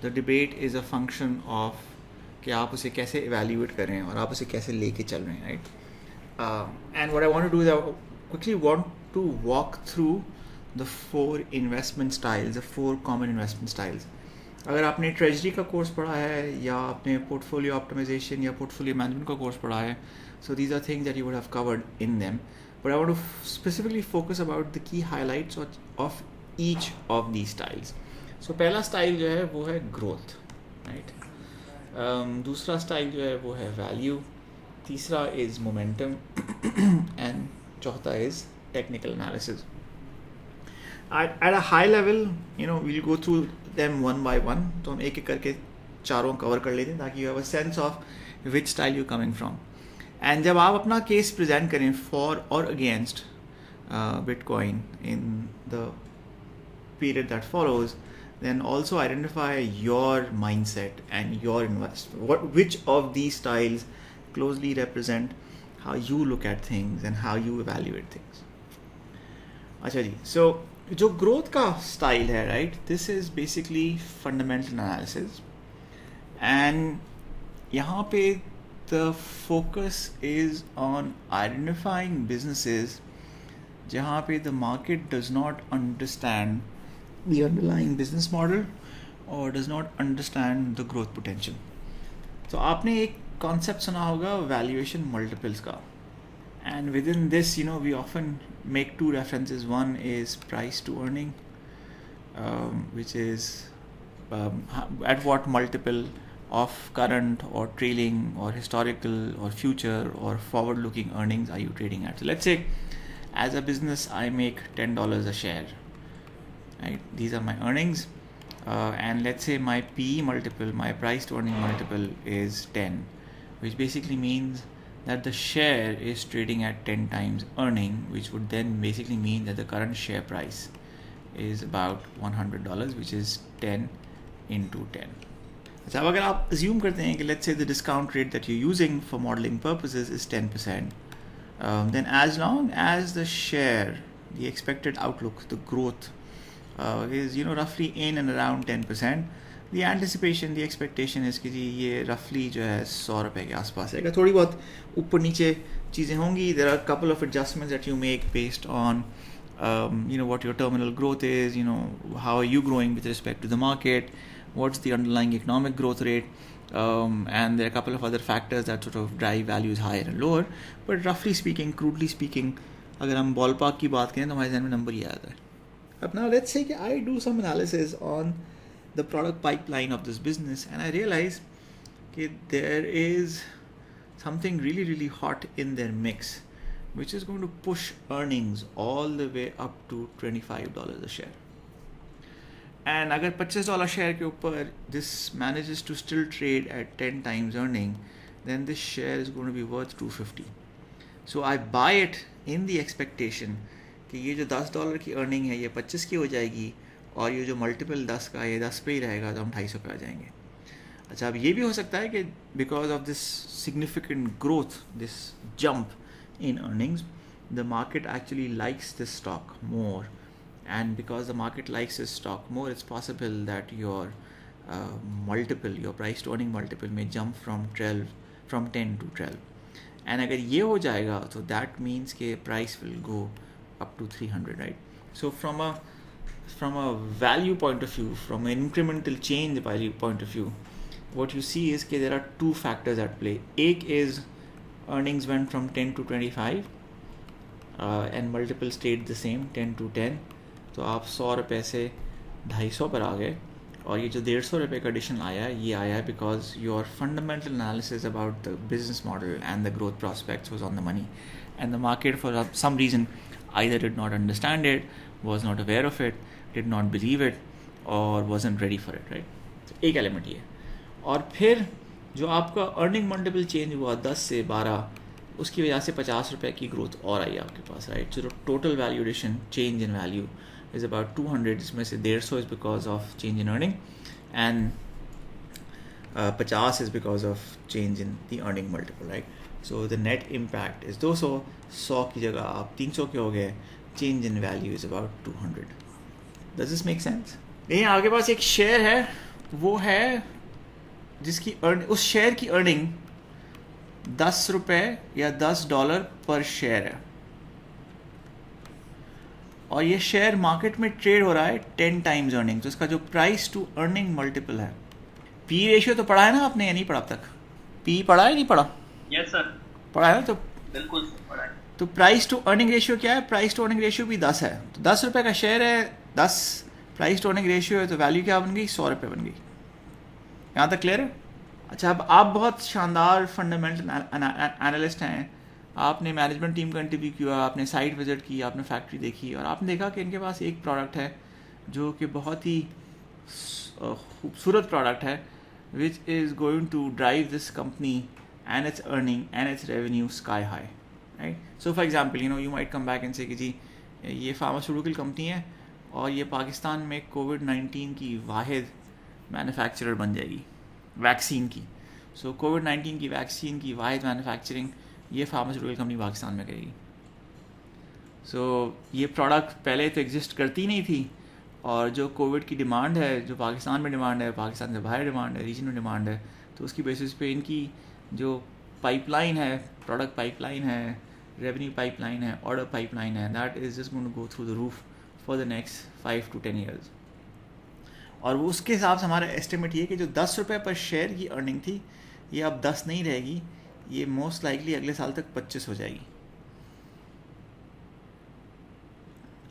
Speaker 1: the debate is a function of कि आप उसे कैसे इवेल्यूएट कर रहे हैं और आप उसे कैसे लेके चल रहे हैं, right? And what I want to do is I quickly want to walk through the 4 investment styles, the 4 common investment styles. अगर आपने ट्रेजरी का कोर्स पढ़ा है या आपने पोर्टफोलियो ऑप्टिमाइजेशन या पोर्टफोलियो मैनेजमेंट का कोर्स पढ़ा है, so these are things that you would have covered in them. But I want to specifically focus about the key highlights of each of these styles. So पहला style जो है वो है growth, right? दूसरा style जो है वो है वैल्यू, तीसरा इज़ मोमेंटम एंड चौथा is technical analysis. At a high level, we'll go through them one by one. तो हम एक एक करके चारों कवर कर लेते हैं ताकि you have a sense of which style you're coming from. And जब आप अपना केस प्रेजेंट करें फॉर और against bitcoin in the period that follows, then also identify your mindset and your investment. Which of these styles closely represent how you look at things and how you evaluate things. अच्छा जी, so जो growth का style है, right, this is basically fundamental analysis and यहाँ पे the focus is on identifying businesses जहाँ पे the market does not understand the underlying business model or does not understand the growth potential. तो आपने एक concept सुना होगा valuation multiples का, and within this we often make 2 references. One is price to earning, which is at what multiple of current or trailing or historical or future or forward looking earnings are you trading at. So let's say as a business I make $10 a share, right? These are my earnings, and let's say my PE multiple, my price to earning multiple is 10, which basically means that the share is trading at 10 times earning, which would then basically mean that the current share price is about $100, which is 10 into 10. अच्छा, अब अगर आप assume करते हैं कि let's say the discount rate that you're using for modeling purposes is 10%, then as long as the share, the expected outlook, the growth is roughly in and around 10%, the anticipation, the expectation is कि जी ये roughly जो है 100 रुपए के आसपास है. थोड़ी बहुत ऊपर नीचे चीज़ें होंगी. There are a couple of adjustments that you make based on what your terminal growth is, how are you growing with respect to the market, what's the underlying economic growth rate, and there are a couple of other factors that sort of drive values higher and lower. But roughly speaking, crudely speaking, अगर हम ballpark की बात करें तो हमारे ज़हन में number ही आता है. अब now let's say कि I do some analysis on the product pipeline of this business and I realize that there is something really, really hot in their mix, which is going to push earnings all the way up to $25 a share. And अगर $25 share के ऊपर this manages to still trade at 10 times earning, then this share is going to be worth $250. So I buy it in the expectation कि ये जो $10 की earning है ये 25 की हो जाएगी और ये जो multiple 10 का ये 10 पे ही रहेगा तो हम 250 पे आ जाएंगे. अच्छा, अब ये भी हो सकता है कि because of this significant growth, this jump in earnings, the market actually likes this stock more. And because the market likes this stock more, it's possible that your multiple, your price to earning multiple may jump from 10 to 12. And अगर ये हो जाएगा तो that means कि price will go up to 300, right? So from a value point of view, from an incremental change value point of view, what you see is that there are two factors at play. एक is earnings went from 10 to 25 and multiple stayed the same 10 to 10. तो आप 100 रुपये से 250 पर आ गए, और ये जो 150 रुपये का एडिशन आया है, ये आया है because your fundamental analysis about the business model and the growth prospects was on the money, and the market for some reason either did not understand it, was not aware of it, did not believe it, or wasn't ready for it, right? So एक element ये. और फिर जो आपका earning multiple change हुआ 10 से 12, उसकी वजह से 50 रुपये की ग्रोथ और आई आपके पास, right? So total value addition change in value is about 200, जिसमें से 150 is because of change in earning and 50 is because of change in the earning multiple, right? So the net impact is 200, 100 की जगह आप 300 के हो गए, change in value is about 200. Does this make sense? नहीं, आपके पास एक शेयर है, वो है जिसकी उस शेयर की अर्निंग 10 रुपये या $10 पर शेयर है, और ये शेयर मार्केट में ट्रेड हो रहा है 10 टाइम्स अर्निंग. तो इसका जो प्राइस टू अर्निंग मल्टीपल है, पी रेशियो तो पढ़ा है ना आपने या नहीं पढ़ा अब तक? पी पढ़ा है नहीं पढ़ा?
Speaker 2: यस सर,
Speaker 1: पढ़ा है ना? तो
Speaker 2: बिल्कुल पढ़ा है.
Speaker 1: तो प्राइस टू अर्निंग रेशियो क्या है? प्राइस टू अर्निंग रेशियो भी 10 है. तो 10 रुपये का शेयर है, 10 प्राइस टू अर्निंग रेशियो है, तो वैल्यू क्या बन गई? 100 रुपये बन गई. यहाँ तक क्लियर है? अच्छा, अब आप बहुत शानदार फंडामेंटल एनालिस्ट हैं, आपने मैनेजमेंट टीम का इंटरव्यू किया, आपने साइट विजिट की, आपने फैक्ट्री देखी, और आपने देखा कि इनके पास एक प्रोडक्ट है जो कि बहुत ही खूबसूरत प्रोडक्ट है, which is going to drive this company and its earning and its revenue sky high, right? So for example, you might come back and say कि जी ये फार्मास्यूटिकल कंपनी है और ये पाकिस्तान में कोविड-19 की वाहिद मैन्युफैक्चरर बन जाएगी वैक्सीन की. सो कोविड-19 की वैक्सीन की वाहिद मैन्युफैक्चरिंग ये फार्मास्यूटिकल कंपनी पाकिस्तान में करेगी. सो ये प्रोडक्ट पहले तो एग्जिस्ट करती नहीं थी, और जो कोविड की डिमांड है, जो पाकिस्तान में डिमांड है, पाकिस्तान से बाहर डिमांड है, रीजन में डिमांड है, तो उसकी बेसिस पे इनकी जो पाइपलाइन है, प्रोडक्ट पाइपलाइन है, रेवेन्यू पाइपलाइन है, ऑर्डर पाइपलाइन है, that is just going to go through the roof for the next 5 to 10 years. और वो उसके हिसाब से हमारा एस्टिमेट ये है कि जो 10 रुपये पर शेयर की अर्निंग थी, ये अब 10 नहीं रहेगी, ये मोस्ट लाइकली अगले साल तक 25 हो जाएगी.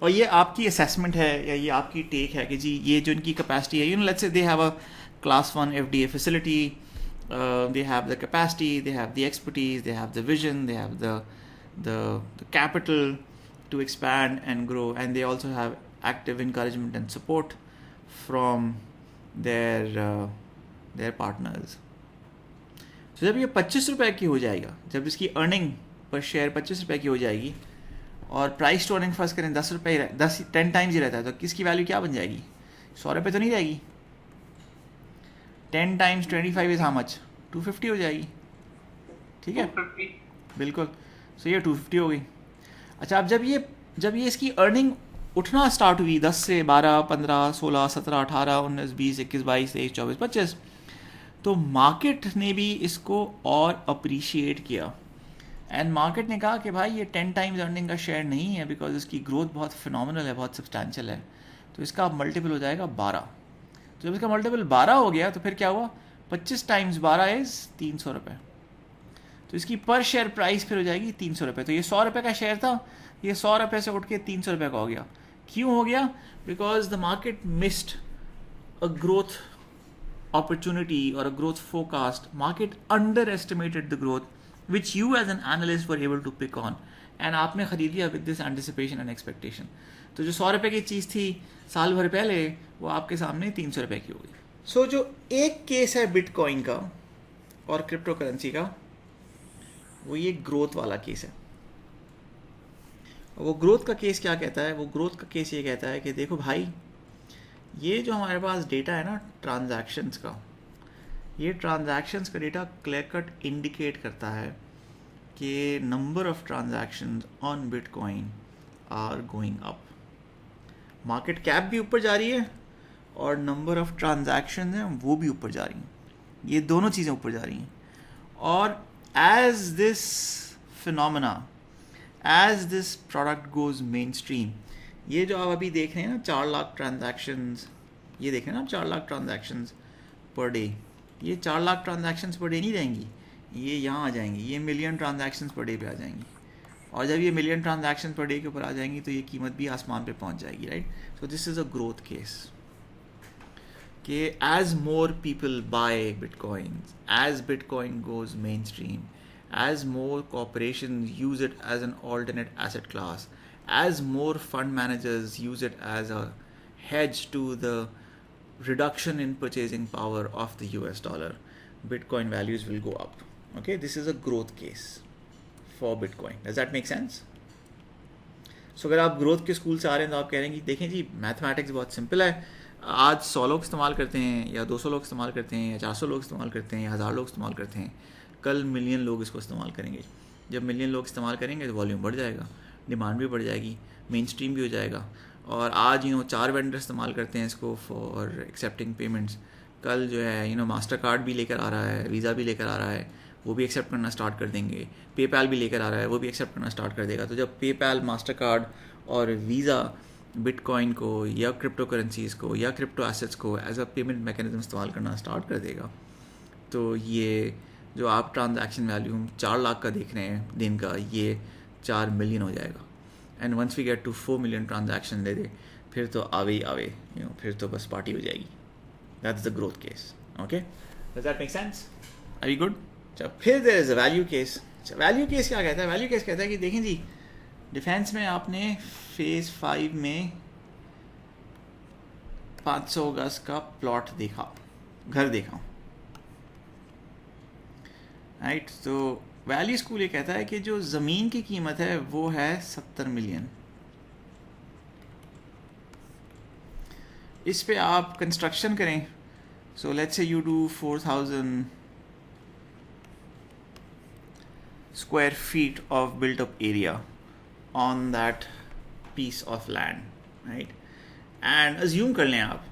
Speaker 1: और ये आपकी असेसमेंट है या ये आपकी टेक है कि जी ये जो इनकी कैपेसिटी है, let's say they have a class 1 FDA facility, they have the capacity, they have the expertise, they have the vision, they have the capital to expand and grow, and they also have active encouragement and support from their partners. तो जब ये 25 रुपये की हो जाएगा, जब इसकी earning per share 25 रुपये की हो जाएगी, और प्राइस टू अर्निंग फर्स्ट करें 10 रुपये, 10 टाइम्स ही रहता है, तो किसकी वैल्यू क्या बन जाएगी? 100 रुपये तो नहीं रहेगी. 10 times 25 is how much? 250 हो जाएगी. ठीक है, बिल्कुल. सो ये 250 हो गई. अच्छा, अब जब ये इसकी अर्निंग उठना स्टार्ट हुई 10 से 12, 15, 16, 17, 18, 19, 20, 21, 22, 23, 24, 25, तो मार्केट ने भी इसको और अप्रिशिएट किया, एंड मार्केट ने कहा कि भाई ये 10 टाइम्स अर्निंग का शेयर नहीं है, बिकॉज इसकी ग्रोथ बहुत फिनोमिनल है, बहुत सब्सटैंशियल है, तो इसका मल्टीपल हो जाएगा 12. तो जब इसका मल्टीपल 12 हो गया, तो फिर क्या हुआ? 25 टाइम्स 12 इज़ 300 रुपये. तो इसकी पर शेयर प्राइस फिर हो जाएगी 300 रुपये. तो ये 100 रुपये का शेयर था, ये 100 रुपये से उठ के 300 रुपये का हो गया. क्यों हो गया? Because the market missed a growth opportunity or a growth forecast. Market underestimated the growth, which you as an analyst were able to pick on, and आपने खरीद लिया with this anticipation and expectation. तो जो 100 रुपये की चीज़ थी साल भर पहले, वो आपके सामने 300 रुपये की हो गई. सो जो एक केस है बिटकॉइन का और क्रिप्टो करेंसी का, वो ये ग्रोथ वाला केस है. वो ग्रोथ का केस क्या कहता है? वो ग्रोथ का केस ये कहता है कि देखो भाई, ये जो हमारे पास डेटा है ना ट्रांजैक्शंस का, ये ट्रांजैक्शंस का डेटा क्लियर कट इंडिकेट करता है कि number of transactions on bitcoin are going up. Market cap भी ऊपर जा रही है और नंबर ऑफ ट्रांजैक्शंस हैं वो भी ऊपर जा रही हैं. ये दोनों चीज़ें ऊपर जा रही हैं. और as this phenomena, as this product goes mainstream, ये जो आप अभी देख रहे हैं ना 4 लाख ट्रांजैक्शंस, ये देख रहे हैं ना 4 लाख ट्रांजैक्शंस पर डे, ये 4 लाख ट्रांजैक्शंस पर डे नहीं रहेंगी, ये यहाँ आ जाएंगी, ये मिलियन ट्रांजैक्शंस पर डे पे आ जाएंगी, और जब ये मिलियन ट्रांजैक्शन पर डे के ऊपर आ जाएंगी तो ये कीमत भी आसमान पे पहुँच जाएगी, right. So this is a growth case कि as more people buy bitcoins, as Bitcoin goes mainstream, as more corporations use it as an alternate asset class, as more fund managers use it as a hedge to the reduction in purchasing power of the US dollar, Bitcoin values will go up. Okay, this is a growth case for Bitcoin. Does that make sense? So अगर आप growth के school से आ रहे हैं तो आप कह रहे हैं कि देखें जी मैथमेटिक्स बहुत सिंपल है, आज 100 लोग इस्तेमाल करते हैं या 200 लोग इस्तेमाल करते हैं या 400 लोग इस्तेमाल करते हैं या 1000 लोग इस्तेमाल करते हैं, कल मिलियन लोग इसको इस्तेमाल करेंगे. जब मिलियन लोग इस्तेमाल करेंगे तो वॉल्यूम बढ़ जाएगा, डिमांड भी बढ़ जाएगी, मेन स्ट्रीम भी हो जाएगा. और आज 4 वेंडर इस्तेमाल करते हैं इसको फॉर एक्सेप्टिंग पेमेंट्स, कल जो है मास्टर कार्ड भी लेकर आ रहा है, वीज़ा भी लेकर आ रहा है, वो भी एक्सेप्ट करना स्टार्ट कर देंगे, पेपैल भी लेकर आ रहा है, वो भी एक्सेप्ट करना स्टार्ट कर देगा. तो जब पेपैल, मास्टर कार्ड और वीज़ा बिटकॉइन को या क्रिप्टो करेंसीज़ को या क्रिप्टो एसेट्स को एज अ पेमेंट मैकेनिज्म इस्तेमाल करना स्टार्ट कर देगा, तो ये जो आप ट्रांजैक्शन वैल्यू 4 लाख का देख रहे हैं दिन का, ये 4 मिलियन हो जाएगा. And once we get to 4 million transaction दे दे, फिर तो आवे फिर तो बस पार्टी हो जाएगी. That's the growth case. Okay, does that make sense? Are you good? अच्छा, फिर there is a value case. अच्छा, वैल्यू केस क्या कहता है? वैल्यू केस कहता है कि देखें जी, डिफेंस में आपने फेज़ 5 में 500 गज का प्लॉट देखा, घर देखा, राइट. तो वैल्यू स्कूल ये कहता है कि जो ज़मीन की कीमत है वो है 70 मिलियन. इस पे आप कंस्ट्रक्शन करें. So let's say you do 4000 square feet of built up area on that piece of land, right? And assume कर लें आप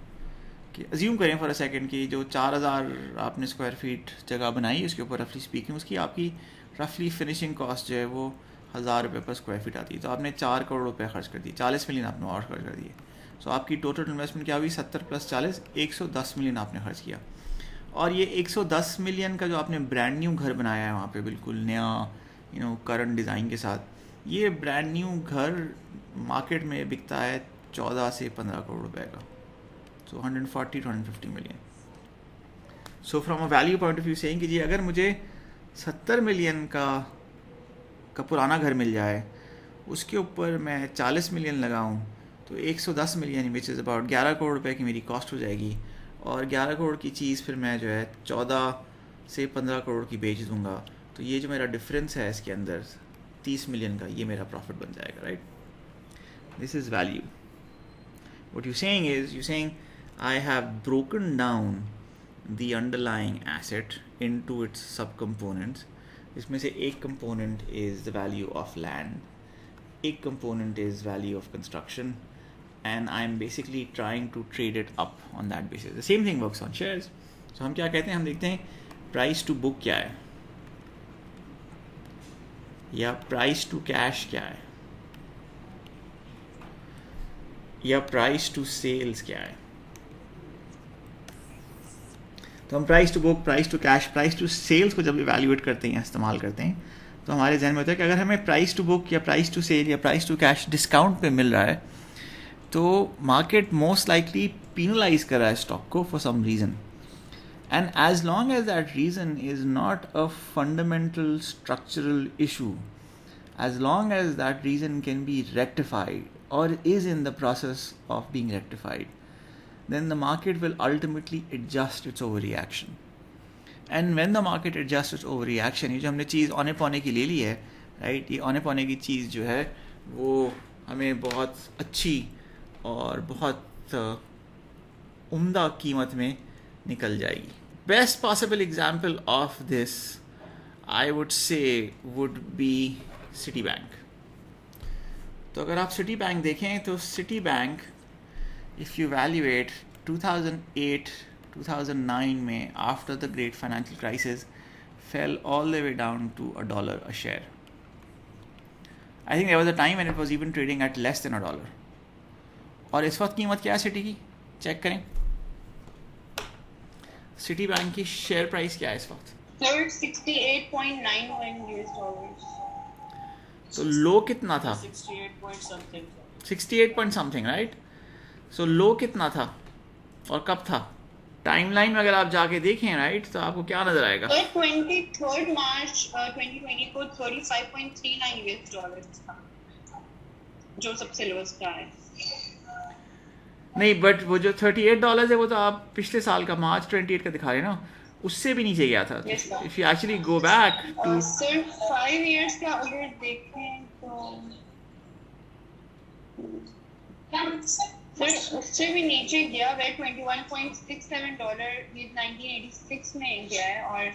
Speaker 1: कि assume करें for a second कि जो 4000 आपने स्क्वायर फीट जगह बनाई उसके ऊपर रफली स्पीकिंग उसकी आपकी रफली फिनिशिंग कॉस्ट जो है वो 1000 रुपये पर स्क्वायर फीट आती है. तो आपने 4 करोड़ रुपये खर्च कर दिए, 40 मिलियन आपने और खर्च कर दिए. सो आपकी टोटल इन्वेस्टमेंट क्या हुई? 70 + 40 110 मिलियन आपने खर्च किया. और ये 110 मिलियन का जो आपने ब्रांड न्यू घर बनाया है वहाँ पे बिल्कुल नया करंट डिज़ाइन के साथ, ये ब्रांड न्यू घर मार्केट में बिकता है 14 से 15 करोड़ रुपए का. सो 140 to 150 million. So from a value point of view saying कि जी अगर मुझे 70 मिलियन का पुराना घर मिल जाए, उसके ऊपर मैं 40 मिलियन लगाऊं, तो 110 million which is about 11 crore रुपए की मेरी कॉस्ट हो जाएगी. और 11 करोड़ की चीज़ फिर मैं जो है 14 से 15 करोड़ की बेच दूंगा. तो ये जो मेरा डिफरेंस है इसके अंदर 30 मिलियन का, ये मेरा प्रॉफिट बन जाएगा, right. This is value. What you saying is, you saying I have broken down the underlying asset into its sub components. इसमें से एक component is the value of land, एक component is value of construction, and I'm basically trying to trade it up on that basis. The same thing works on shares. So हम क्या कहते हैं? हम देखते हैं प्राइस टू बुक क्या है या प्राइस टू कैश क्या है या प्राइस टू सेल्स क्या है. तो हम price to book, price to cash, price to sales को जब इवैल्यूएट करते हैं या इस्तेमाल करते हैं तो हमारे जहन में होता है कि अगर हमें प्राइस टू बुक या प्राइस टू सेल या प्राइस टू कैश डिस्काउंट पे मिल रहा है तो मार्केट मोस्ट लाइकली पीनलाइज कर रहा है स्टॉक को for some reason. And as long as that reason is not a fundamental structural issue, as long as that reason can be rectified or is in the process of being rectified, then the market will ultimately adjust its overreaction. And when the market adjusts its overreaction, ये जो हमने चीज़ औने पौने की ले ली है, right, ये औने पौने की चीज़ जो है वो हमें बहुत अच्छी और बहुत उम्दा कीमत में निकल जाएगी. Best possible example of this I would say would be city bank. तो अगर आप सिटी बैंक देखें तो city bank if you evaluate 2008 2009 में after the great financial crisis fell all the way down to $1 a share. I think there was a time when it was even trading at less than $1. और इस वक्त कीमत क्या है city की, check करें। City bank की share price क्या है इस वक्त?
Speaker 3: So it's 68.91 US dollars.
Speaker 1: तो लो कितना था?
Speaker 5: 68 point something.
Speaker 1: 68 point something, right. So low कितना था और कब था? टाइमलाइन में अगर आप जाके देखें, राइट, तो आपको क्या नजर आएगा?
Speaker 3: So 23rd March 2020 को 35.39 US dollars था, जो सबसे लोएस्ट का है।
Speaker 1: नहीं, बट वो जो $38 है वो तो आप पिछले साल का मार्च 28 का दिखा रहे हैं ना, उससे भी नीचे गया था।
Speaker 3: Yes, sir.
Speaker 1: If you actually go back to
Speaker 3: सिर्फ 5 years का अगर देखें तो फिर उससे भी नीचे गया, वे $21.67 ये 1986 में गया है। और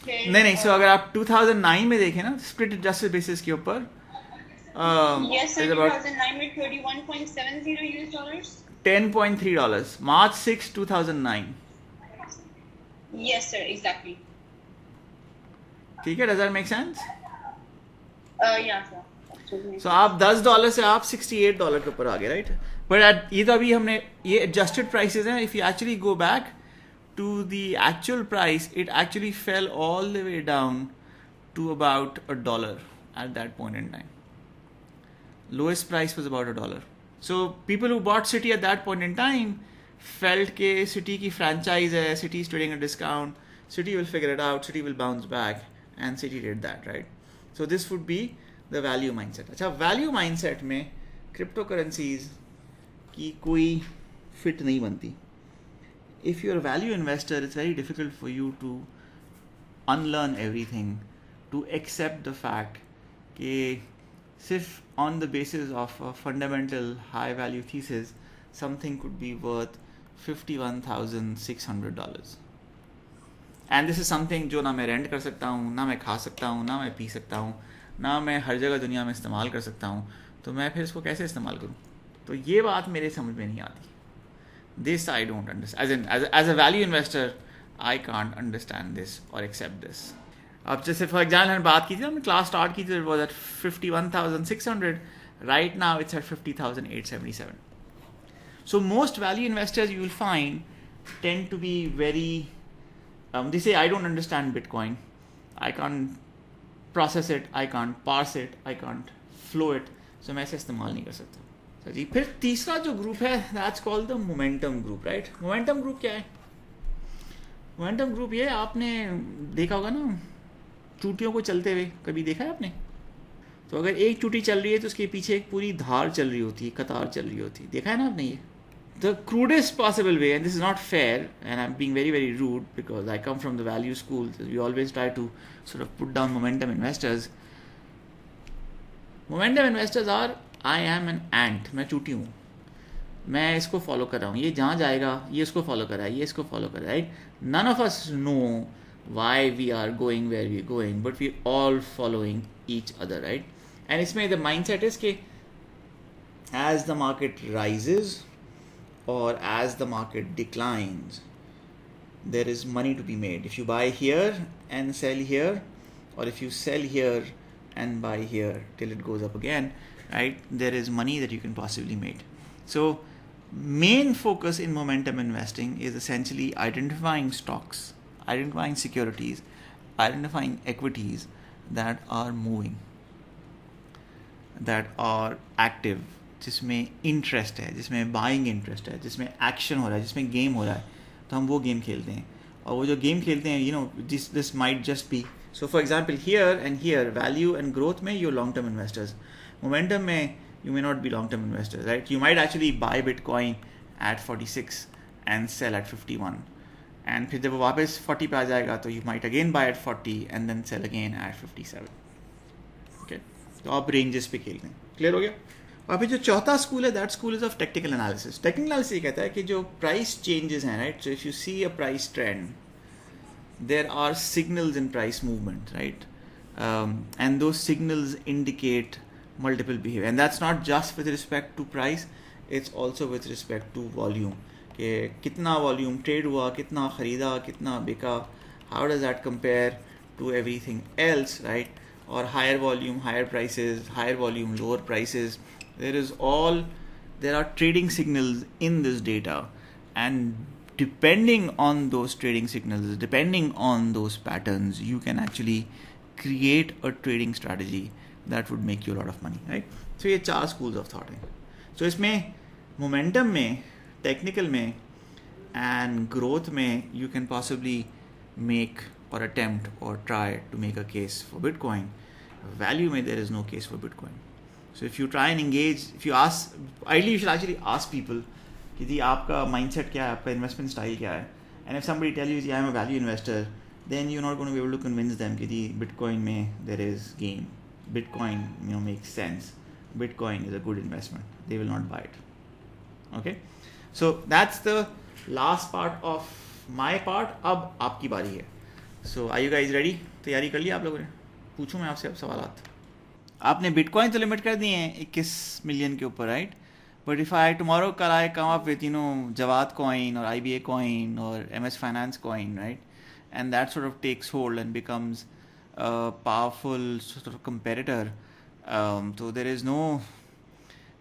Speaker 3: फिर
Speaker 1: नहीं, सो अगर आप 2009 में देखें ना, स्प्लिट एडजस्टेड बेसिस के ऊपर,
Speaker 3: yes sir,
Speaker 1: is about
Speaker 3: 2009 में $31.70 US dollars।
Speaker 1: $10.3, March 6, 2009।
Speaker 3: Yes sir, exactly।
Speaker 1: ठीक है, does that make sense?
Speaker 3: yeah sir, absolutely।
Speaker 1: सो आप $10 से आप $68 के ऊपर आ गए, राइट। बट ये तो अभी हमने ये एडजस्टेड प्राइसेस हैं। If you actually go back to the actual price, it actually fell all the way down to about $1 at that point in time. Lowest price was about $1. So people who bought City at that point in time felt के City की franchise है, City is trading a discount, City will figure it out, City will bounce back, and City did that, right? So this would be the value mindset. अच्छा, value mindset में cryptocurrencies की कोई fit नहीं बनती. If you're a value investor, it's very difficult for you to unlearn everything, to accept the fact कि सिर्फ on the basis of a fundamental high value thesis, something could be worth $51,600. And this is something जो ना मैं rent कर सकता हूँ, ना मैं खा सकता हूँ, ना मैं पी सकता हूँ, ना मैं हर जगह दुनिया में इस्तेमाल कर सकता हूँ, तो मैं फिर इसको कैसे इस्तेमाल करूँ? तो ये बात मेरे समझ में नहीं आती. This I don't understand. As a value investor, I can't understand this or accept this. अब जैसे फॉर एग्जाम्पल हमने बात की थी, हमने क्लास स्टार्ट की थी, was at 51,600. Right now it's at 50,877. So most value investors you will find tend to be very, they say I don't understand Bitcoin, I can't process it, I can't parse it, I can't flow it, so मैं इसे इस्तेमाल नहीं कर सकता. तो जी फिर तीसरा जो ग्रुप है, that's called the momentum group, right? Momentum group क्या है? Momentum group ये आपने देखा होगा ना, चूटियों को चलते हुए कभी देखा है आपने? तो अगर एक चूटी चल रही है तो उसके पीछे एक पूरी धार चल रही होती है, कतार चल रही होती है, देखा है ना आपने ये? The crudest possible way, and this is not fair, and I'm being very, very rude because I come from the value school, so we always try to sort of put down momentum investors. Momentum investors are, I am an ant, मैं चूटी हूँ, मैं इसको follow कर रहा हूँ, ये जहाँ जाएगा ये इसको फॉलो कर रहा है, ये इसको फॉलो कर रहा है, right? None of us know why we are going where we are going, but we all following each other, right? And इसमें the mindset is कि as the market rises or as the market declines, there is money to be made. If you buy here and sell here, or if you sell here and buy here till it goes up again, right, there is money that you can possibly make. So main focus in momentum investing is essentially identifying stocks, identifying securities, identifying equities that are moving, that are active, जिसमें interest है, जिसमें buying interest है, जिसमें action हो रहा है, जिसमें game हो रहा है, तो हम वो गेम खेलते हैं. और वो जो गेम खेलते हैं, you know, this might just be, so for example here and here, value and growth में you long term investors, momentum में you may not be long term investors, right? You might actually buy Bitcoin at 46 and sell at 51, and फिर जब वो वापस 40 पे आ जाएगा तो you might again buy at 40 and then sell again at 57. Okay, तो आप ranges पे खेलते हैं. Clear हो गया? और फिर जो चौथा स्कूल है, that school is of technical analysis. Technical analysis ये कहता है कि जो price changes हैं, right? So if you see a price trend, there are signals in price movement, right? And those signals indicate multiple behavior, and that's not just with respect to price, it's also with respect to volume. कि कितना volume trade हुआ, कितना खरीदा, कितना बिका, how does that compare to everything else, right? or higher volume, higher prices, higher volume, lower prices. There are trading signals in this data, and depending on those trading signals, depending on those patterns, you can actually create a trading strategy that would make you a lot of money, right? So ये 4 schools of thought हैं. So इसमें momentum में, technical में, and growth में, you can possibly make or attempt or try to make a case for Bitcoin. Value में, there is no case for Bitcoin. So if you try and engage, if you ask, ideally you should actually ask people कि जी आपका mindset क्या है, आपका investment style क्या है, and if somebody tell you I am a value investor, then you're not going to be able to convince them कि जी Bitcoin में there is gain, Bitcoin makes sense, Bitcoin is a good investment. They will not buy it. Okay, so that's the last part of my part. अब आपकी बारी है. So are you guys ready? तैयारी कर लिया आप लोगों ने? पूछूं मैं आपसे अब सवालात. आपने बिटकॉइन तो लिमिट कर दिए हैं 21 मिलियन के ऊपर, right? But if I tomorrow कल I come up with Jawad coin or IBA coin or MS finance coin, right? And that sort of takes hold and becomes powerful sort of comparator. तो there is no,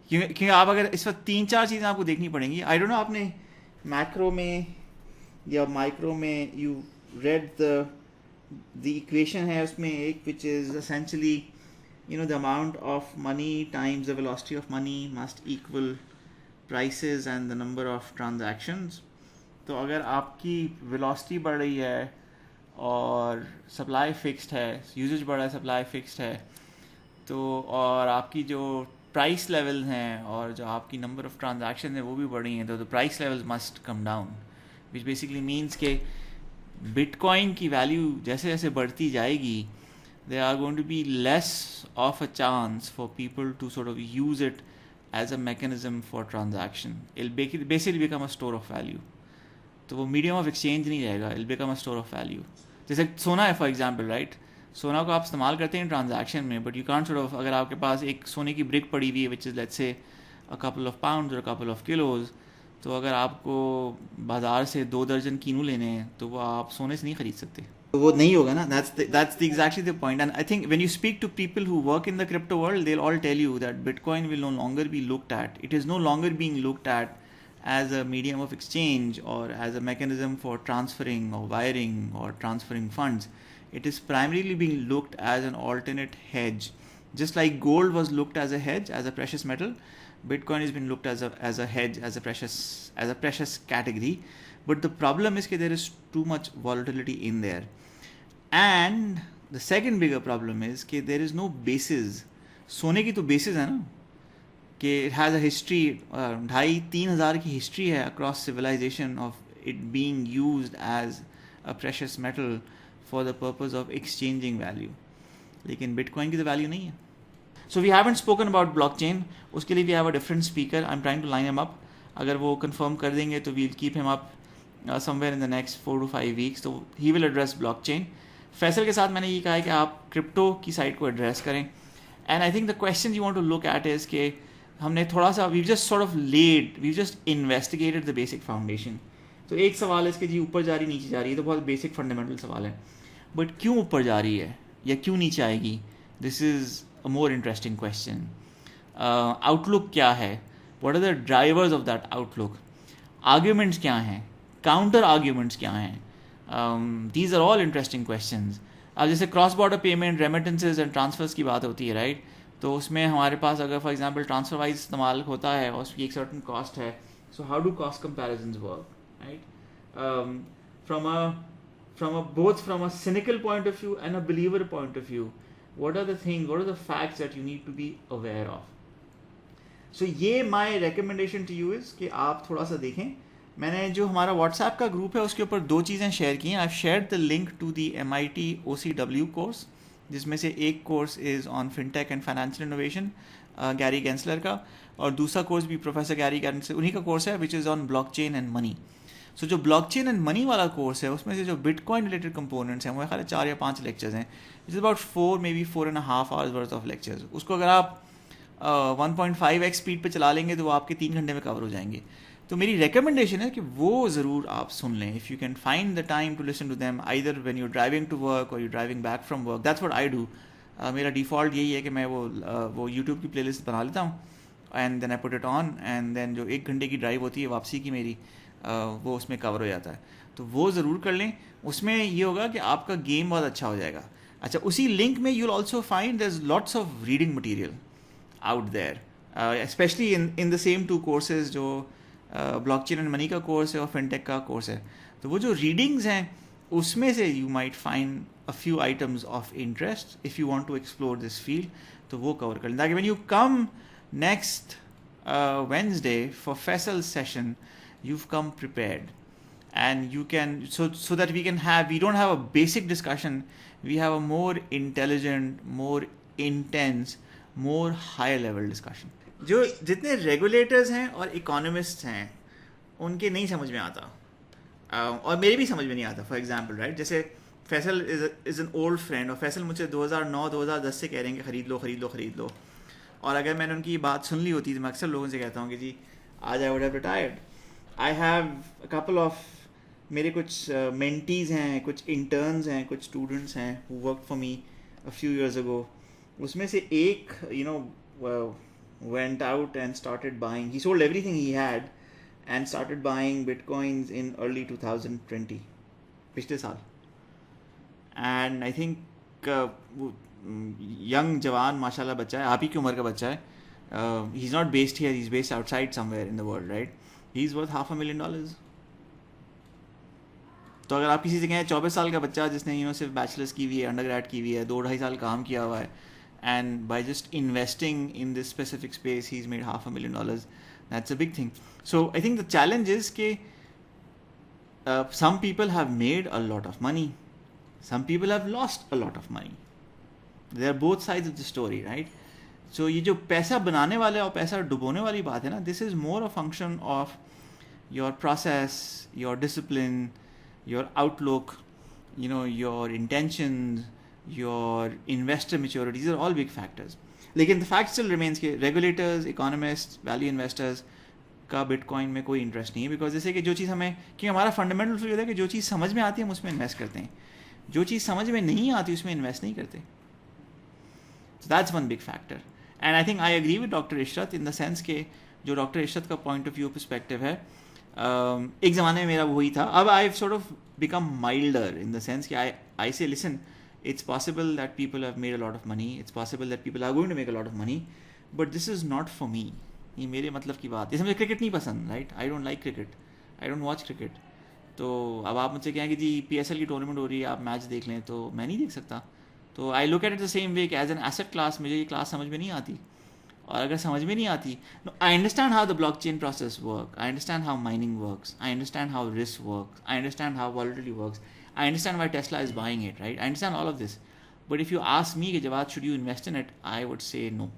Speaker 1: क्योंकि आप अगर इस वक्त 3-4 चीज़ें आपको देखनी पड़ेंगी. आई डोंट नो आपने मैक्रो में या माइक्रो में यू रेड द इक्वेशन है उसमें एक, which is essentially the amount of money times the velocity of money must equal prices and the number of transactions. तो अगर आपकी velocity बढ़ रही है और supply fixed है, usage बढ़ रहा है, supply fixed है, तो और आपकी जो price levels हैं और जो आपकी number of transactions हैं वो भी बढ़ रही हैं, तो the price levels must come down, which basically means कि Bitcoin की value जैसे जैसे बढ़ती जाएगी, there are going to be less of a chance for people to sort of use it as a mechanism for transaction. It'll basically become a store of value. तो वो medium of exchange नहीं रहेगा, it'll become a store of value. जैसे सोना है for example, right? सोना को आप इस्तेमाल करते हैं transaction में, but you can't sort of, अगर आपके पास एक सोने की brick पड़ी हुई है which is let's say a couple of pounds or a couple of kilos, तो अगर आपको बाज़ार से 2 दर्जन कीनू लेने हैं तो वो आप सोने से नहीं खरीद सकते, वो नहीं होगा ना. That's exactly the point. And I think when you speak to people who work in the crypto world, they'll all tell you that Bitcoin will no longer be looked at. It is no longer being looked at as a medium of exchange or as a mechanism for transferring or wiring or transferring funds. It is primarily being looked as an alternate hedge. Just like gold was looked as a hedge, as a precious metal, Bitcoin has been looked as a hedge, as a precious category. But the problem is that there is too much volatility in there. And the second bigger problem is that there is no basis. सोने की तो basis है ना, कि it has a history, 2,500-3,000 की history है across civilization of it being used as a precious metal for the purpose of exchanging value. लेकिन Bitcoin की तो value नहीं है. So we haven't spoken about blockchain. उसके लिए we have a different speaker. I'm trying to line him up. अगर वो confirm कर देंगे तो we'll keep him up somewhere in the next 4 to 5 weeks. So he will address blockchain. Faisal के साथ मैंने ये कहा है कि आप क्रिप्टो की साइड को एड्रेस करें. And I think the question you want to look at is कि हमने थोड़ा सा we just investigated the basic foundation. तो एक सवाल है इसके जी ऊपर जा रही नीचे जा रही है, तो बहुत बेसिक फंडामेंटल सवाल है, बट क्यों ऊपर जा रही है या क्यों नीचे आएगी, this is a more interesting question. Outlook क्या है, what are the drivers of that outlook, arguments क्या हैं, काउंटर आर्ग्यूमेंट्स क्या हैं. These are all interesting questions. अब जैसे cross border payment, remittances and transverse की बात होती है, राइट? तो उसमें हमारे पास अगर फॉर एग्जांपल ट्रांसफर वाइज इस्तेमाल होता है और उसकी एक सर्टन कॉस्ट है, so how do cost comparisons work, right? From a cynical point of view and a believer point of view, what are the facts that you need to be aware of? So ये my recommendation to you is कि आप थोड़ा सा देखें. मैंने जो हमारा WhatsApp का ग्रुप है उसके ऊपर 2 चीज़ें शेयर की हैं. I share the link to the MIT OCW course, जिसमें से एक course is on fintech and financial innovation Gary Gensler का, और दूसरा कोर्स भी प्रोफेसर गैरी गेंसलर उन्हीं का कोर्स है, which is on blockchain and money. So जो ब्लॉकचेन एंड मनी वाला कोर्स है उसमें से जो बिटकॉइन रिलेटेड कंपोनेंट्स हैं वो ख्याल 4 या 5 लेक्चर्स हैं. It's about 4.5 hours worth of lectures. उसको अगर आप 1.5x स्पीड पे चला लेंगे तो वो आपके 3 घंटे में कवर हो जाएंगे. तो मेरी रिकमेंडेशन है कि वो ज़रूर आप सुन लें. If you can find the time to listen to them either when you driving to work or you driving back from work, that's what I do. मेरा डिफ़ॉल्ट यही है कि मैं वो यूट्यूब की प्लेलिस्ट बना लेता हूँ and then I put it on and then जो 1 घंटे की ड्राइव होती है वापसी की मेरी वो उसमें कवर हो जाता है. तो वो ज़रूर कर लें. उसमें ये होगा कि आपका गेम बहुत अच्छा हो जाएगा. अच्छा, उसी लिंक में you will also find there is lots of reading material out there, specially in the same 2 courses जो ब्लॉकचेन एंड मनी का कोर्स है और फिनटेक का कोर्स है. तो वो जो रीडिंग्स हैं उसमें से you might find a few items of interest if you want to explore this field. तो वो कवर कर लें ताकि when you come next Wednesday for Faisal's session you've come prepared and you can so that we don't have a basic discussion, we have a more intelligent, more intense, more higher level discussion. जो जितने regulators हैं और economists हैं उनके नहीं समझ में आता, और मेरे भी समझ में नहीं आता. फॉर एग्जांपल राइट, जैसे Faisal is an old friend और फैसल मुझे 2009-2010 से कह रहे हैं कि ख़रीद लो. और अगर मैंने उनकी बात सुन ली होती तो मैं अक्सर लोगों से कहता हूँ कि जी आज I would have retired. I have a couple of मेरे कुछ मेंटीज़ हैं, कुछ इंटर्न्स हैं, कुछ स्टूडेंट्स हैं who work for me a few years ago. उसमें से एक went out and started buying. He sold everything he had and started buying bitcoins in early 2020, पिछले साल. And I think young जवान माशाल्लाह बच्चा है, आप ही की उम्र का बच्चा है. He's not based here, he's based outside somewhere in the world, right? He's worth $500,000. तो अगर आप किसी से कहें 24 साल का बच्चा जिसने सिर्फ बैचलर्स की हुई है, अंडरग्रेड की हुई है, 2-2.5 साल काम किया हुआ है, and by just investing in this specific space he's made $500,000. That's a big thing. So I think the challenge is that some people have made a lot of money, some people have lost a lot of money. There are both sides of the story, right? So ये जो पैसा बनाने वाले और पैसा डुबोने वाली बात है ना, this is more a function of your process, your discipline, your outlook, your intentions, your investor maturity. These are all big factors. लेकिन the fact still remains कि regulators, economists, value investors का बिटकॉइन में कोई interest नहीं है, because जैसे कि जो चीज़ हमें, कि हमारा फंडामेंटल फिर होता है कि जो चीज़ समझ में आती है हम उसमें इन्वेस्ट करते हैं, जो चीज़ समझ में नहीं आती उसमें इन्वेस्ट नहीं करते. So that's one big factor. And I think I agree with Dr. Ishrat in the sense कि जो Dr. Ishrat का point of view perspective है, एक ज़माने में मेरा वही था. अब I've sort of become milder in the sense कि I say listen, it's possible that people have made a lot of money, it's possible that people are going to make a lot of money, but this is not for me. ये मेरे मतलब की बात. जैसे मुझे cricket नहीं पसंद, right? I don't like cricket, I don't watch cricket. तो अब आप मुझसे कहें कि जी PSL की टूर्नामेंट हो रही है, आप मैच देख लें, तो मैं नहीं देख सकता. तो I look at it the same way कि एज एन एसेट क्लास मुझे ये क्लास समझ में नहीं आती. और अगर समझ में नहीं आती, I understand how the blockchain process work, I understand how mining works, I understand how risk works, I understand how volatility works, I understand why Tesla is buying it, right? I understand all of this. But if you ask me, Jawad, should you invest in it? I would say no.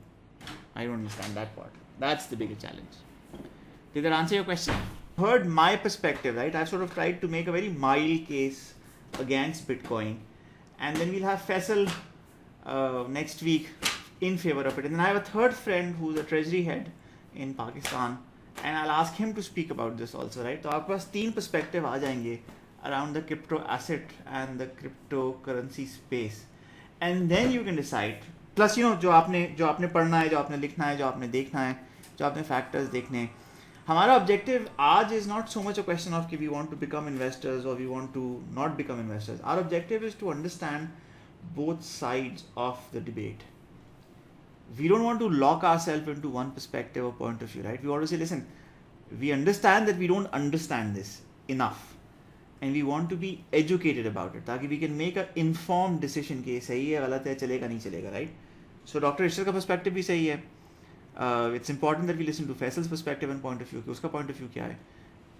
Speaker 1: I don't understand that part. That's the bigger challenge. Did that answer your question? Heard my perspective, right? I've sort of tried to make a very mild case against Bitcoin. And then we'll have Faisal next week in favor of it. And then I have a third friend who's a treasury head in Pakistan. And I'll ask him to speak about this also, right? तो आपके पास 3 perspective आ जाएंगे around the crypto asset and the cryptocurrency space. And then you can decide. Plus, जो आपने पढ़ना है, जो आपने लिखना है, जो आपने देखना है, जो आपने फैक्टर्स देखने हैं. हमारा ऑब्जेक्टिव आज is not so much a question of कि we want to become investors or we want to not become investors. Our objective is to understand both sides of the debate. We don't want to lock ourselves into one perspective or point of view, right? We want to say, listen, we understand that we don't understand this enough. And we want to be educated about it, ताकि we can make an informed decision कि सही है, गलत है, चलेगा नहीं चलेगा, right? So Dr. Ishrat का perspective भी सही है. It's important that we listen to Faisal's perspective and point of view कि उसका point of view क्या है.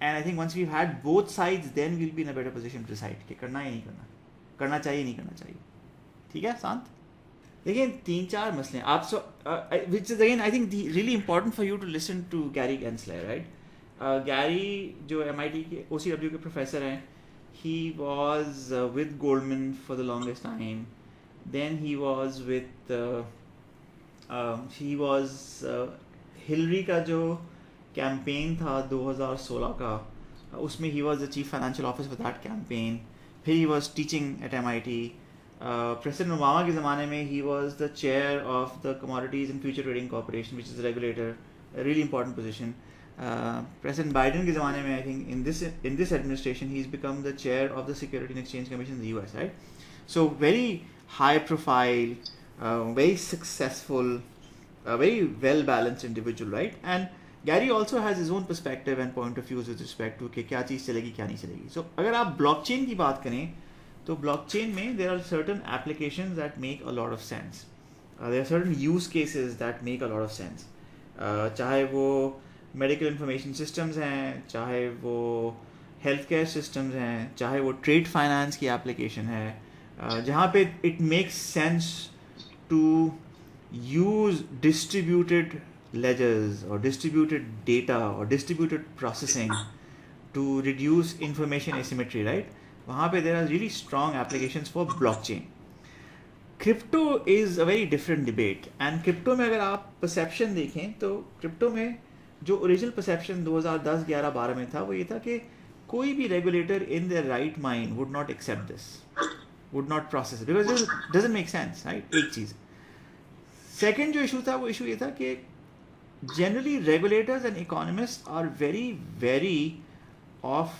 Speaker 1: And I think once we've had both sides, then we'll be in a better position to decide कि करना है या नहीं करना, करना चाहिए नहीं करना चाहिए. ठीक है शांत? देखिए 3-4 मसले आप which is again I think really important for you to listen to Gary Gensler, right? Gary जो MIT के OCW के प्रोफेसर हैं, he was with Goldman for the longest time. Then he was with Hillary का जो campaign था 2016 का, उसमें he was the chief financial officer for that campaign. फिर he was teaching at MIT. President Obama के ज़माने में he was the chair of the Commodities and Future Trading Corporation, which is a regulator, a really important position. President Biden के ज़माने में I think in this administration he's become the chair of the Security and Exchange Commission in the US, right? So very high profile, very successful, very well balanced individual, right? And Gary also has his own perspective and point of views with respect to कि क्या चीज़ चलेगी क्या नहीं चलेगी. So अगर आप blockchain की बात करें तो blockchain में there are certain applications that make a lot of sense. There are certain use cases that make a lot of sense. चाहे वो medical information systems हैं, चाहे वो healthcare systems हैं, चाहे वो trade finance की application है, जहाँ पे it makes sense to use distributed ledgers or distributed data or distributed processing to reduce information asymmetry, right? वहाँ पे there are really strong applications for blockchain. Crypto is a very different debate, and crypto में अगर आप perception देखें तो crypto में जो original perception 2010, 11, 12 में था वो ये था कि कोई भी regulator in their right mind would not accept this, would not process it because it doesn't make sense, right? एक चीज़. Second जो issue था वो issue ये था कि generally regulators and economists are very wary of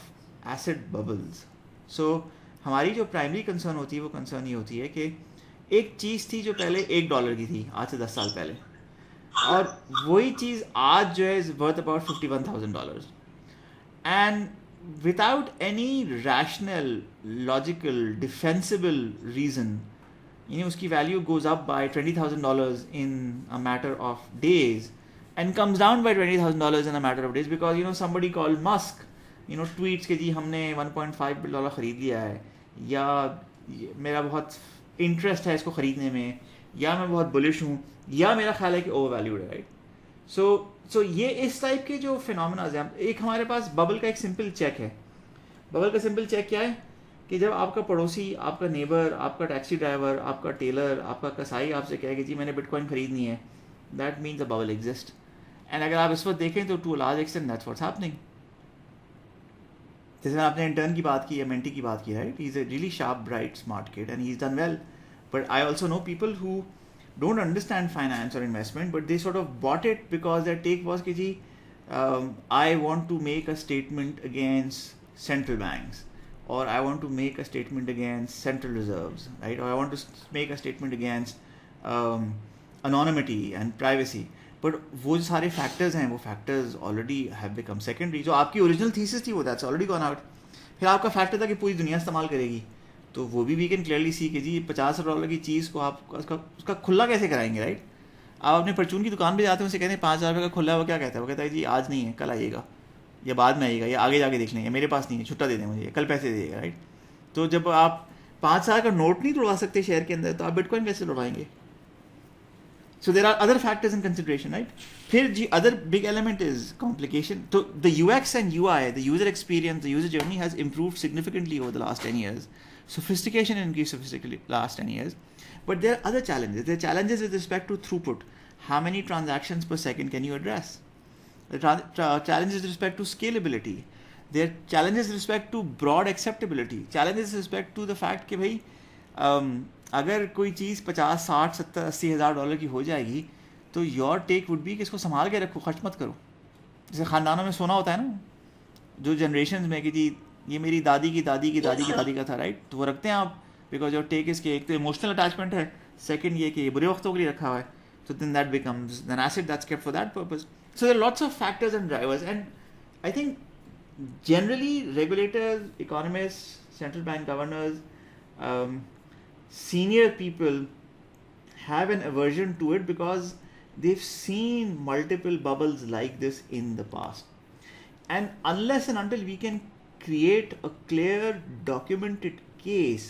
Speaker 1: asset bubbles. So हमारी जो primary concern होती है वो concern ये होती है कि एक चीज़ थी जो पहले $1 की थी आज से 10 साल पहले, और वही चीज़ आज जो है is worth about $51,000, and without any rational, logical, defensible reason, you know, उसकी value goes up by $20,000 in a matter of days and comes down by $20,000 in a matter of days because, you know, somebody called Musk, you know, tweets कि जी हमने $1.5 billion ख़रीद लिया है, या मेरा बहुत interest है इसको ख़रीदने में, या मैं बहुत बुलिश हूँ, या मेरा ख्याल है कि ओवर वैल्यूड है, राइट? सो ये इस टाइप के जो फिनोमेनाज हैं. एक हमारे पास बबल का एक सिंपल चेक है. बबल का सिंपल चेक क्या है कि जब आपका पड़ोसी, आपका नेबर, आपका टैक्सी ड्राइवर, आपका टेलर, आपका कसाई आपसे कहे कि जी मैंने बिटकॉइन ख़रीदनी है, that means a bubble exist. And अगर आप इस वक्त देखें तो to a large extent that's what's happening. जैसे आपने इंटर्न की बात की या मेंटी की बात की, right? He is a really sharp, bright, smart kid and he is done well. But I also know people who don't understand finance or investment, but they sort of bought it because their take was कि जी I want to make a statement against central banks, or I want to make a statement against central reserves, right? Or I want to make a statement against anonymity and privacy. But वो जो सारे factors हैं, वो factors already have become secondary. जो आपकी original thesis थी वो that's already gone out. फिर आपका factor था कि पूरी दुनिया इस्तेमाल करेगी, तो वो भी वी कैन क्लियरली सी कि जी $50 की चीज़ को आप उसका खुला कैसे कराएंगे, राइट? आप अपने परचून की दुकान पे जाते हैं, उसे कहते हैं $5,000 का खुला है, वो क्या कहता है? वो कहता है जी आज नहीं है, कल आइएगा, या बाद में आइएगा, या आगे जाके देख लेंगे, मेरे पास नहीं है, छुट्टा दे दें मुझे, कल पैसे दे देगा, राइट? तो जब आप 5 साल का नोट नहीं तोड़वा सकते शेयर के अंदर, तो आप बिटकॉइन कैसे तोड़वाएंगे? So there are other factors in consideration, right? फिर जी other big element is complication. तो the UX and UI, the user experience, the user journey has improved significantly over the last 10 years. Sophistication increased significantly last 10 years. But there are other challenges. There are challenges with respect to throughput. How many transactions per second can you address? The challenges with respect to scalability. There are challenges with respect to broad acceptability. Challenges with respect to the fact कि भाई अगर कोई चीज़ 50, 60, 70, $80,000 की हो जाएगी तो your take would be कि इसको संभाल के रखो, खर्च मत करो. जैसे ख़ानदानों में सोना होता है ना, जो जनरेशन में कि जी ये मेरी दादी की दादी की दादी की दादी का था, राइट? तो वो रखते हैं आप, बिकॉज योर टेक इसके एक तो इमोशनल अटैचमेंट है, सेकंड ये कि ये बुरे वक्तों के लिए रखा हुआ है, so then that becomes an asset that's kept for that purpose. So there are lots of factors and drivers, and I think generally regulators, economists, central bank governors, senior people have an aversion to it because they've seen multiple bubbles like this in the past. And unless and until we can create a clear documented case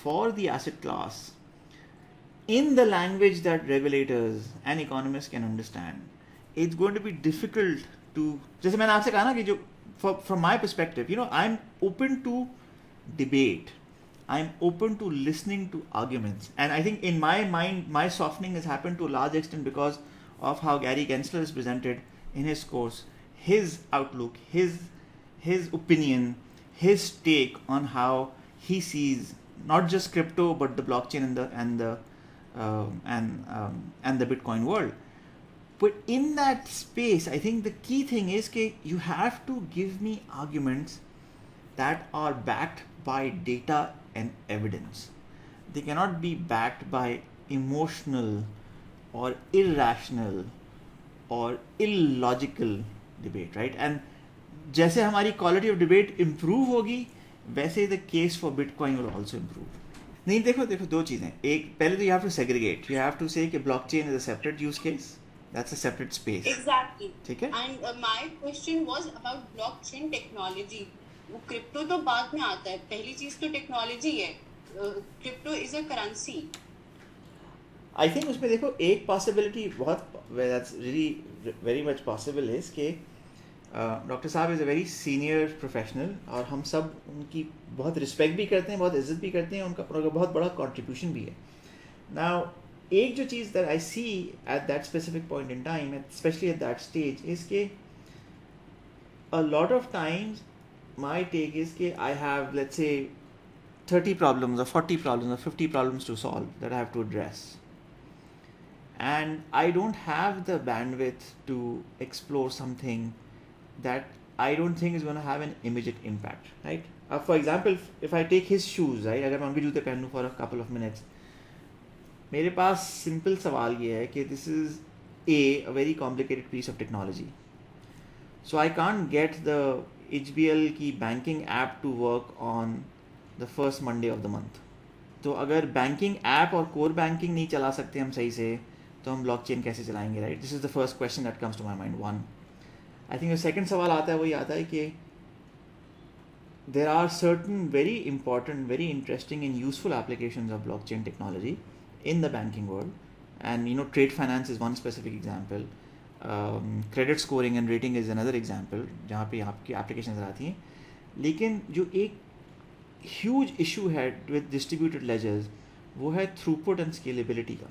Speaker 1: for the asset class in the language that regulators and economists can understand, it's going to be difficult to, जैसे मैंने आपसे कहा ना कि जो from my perspective, you know, I'm open to debate, I'm open to listening to arguments, and I think in my mind my softening has happened to a large extent because of how Gary Gensler has presented in his course his outlook, his opinion, his take on how he sees not just crypto but the blockchain and the Bitcoin world. But in that space, I think the key thing is that you have to give me arguments that are backed by data and evidence. They cannot be backed by emotional or irrational or illogical debate, right? And जैसे हमारी quality of debate improve होगी, वैसे the case for Bitcoin will also improve. नहीं, देखो दो चीज़ें. एक, पहले तो you have to segregate. You have to say कि blockchain is a separate use case. That's a separate space.
Speaker 3: Exactly.
Speaker 1: ठीक है?
Speaker 3: And my question was about blockchain technology. वो क्रिप्टो तो बाद में आता है, पहली चीज तो टेक्नोलॉजी है. Crypto is a currency.
Speaker 1: I think उसमें देखो एक possibility बहुत, that's really very much possible is कि डॉक्टर साहब is a very senior professional और हम सब उनकी बहुत रिस्पेक्ट भी करते हैं, बहुत इज्जत भी करते हैं, उनका बहुत बड़ा कंट्रीब्यूशन भी है. नाउ एक जो चीज़ that I see at that specific point in time, specially at that stage, is के a lot of times my take is के I have let's say 30 problems or 40 problems or 50 problems to solve that I have to address, and I don't have the bandwidth to explore something that I don't think is going to have an immediate impact, right? For example, if I take his shoes, right, अगर मैं उनके जूते पहनूं for a couple of minutes, मेरे पास simple सवाल ये है कि this is a very complicated piece of technology, so I can't get the HBL की banking app to work on the first Monday of the month. तो अगर banking app और core banking नहीं चला सकते हम सही से, तो हम blockchain कैसे चलाएंगे, right? This is the first question that comes to my mind. One, I think the second सवाल आता है, वही आता है कि there are certain very important, very interesting and useful applications of blockchain technology in the banking world, and you know, trade finance is one specific example. Credit scoring and rating is another example जहाँ पे आपकी applications आती हैं. लेकिन जो एक huge issue है with distributed ledgers, वो है throughput and scalability का.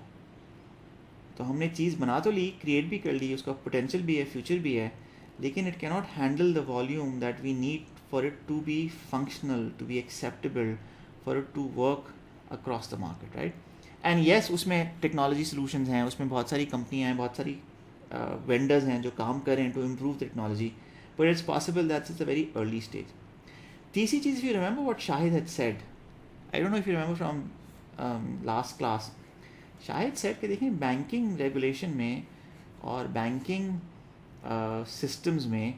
Speaker 1: तो हमने चीज़ बना तो ली, create भी कर ली, उसका potential भी है, future भी है, लेकिन it cannot handle the volume that we need for it to be functional, to be acceptable, for it to work across the market, right? And yes, उसमें technology solutions हैं, उसमें बहुत सारी कंपनियाँ हैं, बहुत सारी vendors हैं जो काम कर रहे हैं to improve technology, but it's possible that's at a very early stage. तीसरी चीज़, if you remember what Shahid had said, I don't know if you remember from last class, Shahid said कि देखिए banking regulation में और banking systems में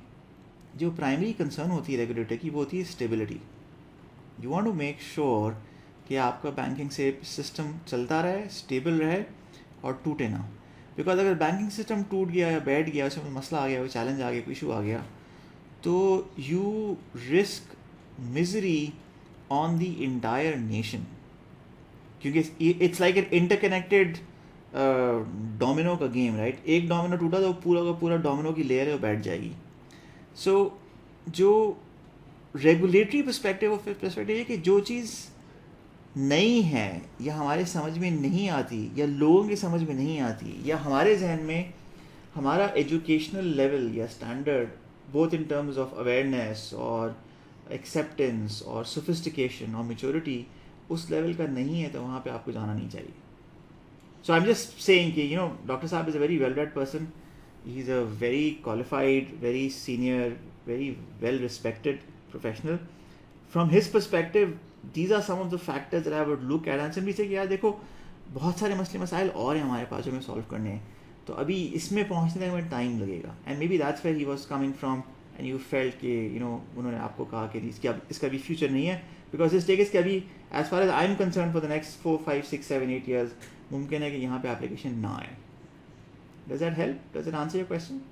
Speaker 1: जो primary concern होती है regulator की, वो होती है stability. You want to make sure कि आपका बैंकिंग से सिस्टम चलता रहे, स्टेबल रहे और टूटे ना. बिकॉज अगर बैंकिंग सिस्टम टूट गया या बैठ गया, उसमें मसला आ गया, कोई चैलेंज आ गया, कोई इशू आ गया, तो you risk misery on the entire nation. क्योंकि it's like an interconnected domino का गेम, राइट? एक डोमिनो टूटा तो पूरा का पूरा डोमिनो की लेयर है वो बैठ जाएगी. सो जो रेगुलेटरी पर्सपेक्टिव है कि जो चीज़ नई है या हमारे समझ में नहीं आती या लोगों की समझ में नहीं आती या हमारे जहन में हमारा एजुकेशनल लेवल या standard both in terms of awareness और एक्सेप्टेंस और सोफिस्टिकेशन और मैच्योरिटी उस लेवल का नहीं है, तो वहाँ पे आपको जाना नहीं चाहिए. So I'm just saying कि you know, Dr. Saab is a very well-read person. He's a very qualified, very senior, very well-respected professional. From his perspective, these are some of the factors that I would look at and simply say कि यार देखो, बहुत सारे मसले मसाइल और हैं हमारे पास जो हमें सॉल्व करने हैं, तो अभी इसमें पहुंचने तक हमें टाइम लगेगा. And maybe that's where he was coming from, and you felt कि you know, उन्होंने आपको कहा कि इसका भी फ्यूचर नहीं है, because his take is कि अभी as far as I'm concerned for the next 4, 5, 6, 7, 8 years मुमकिन है कि यहाँ पे एप्लीकेशन ना आए. Does that help? Does it answer your question?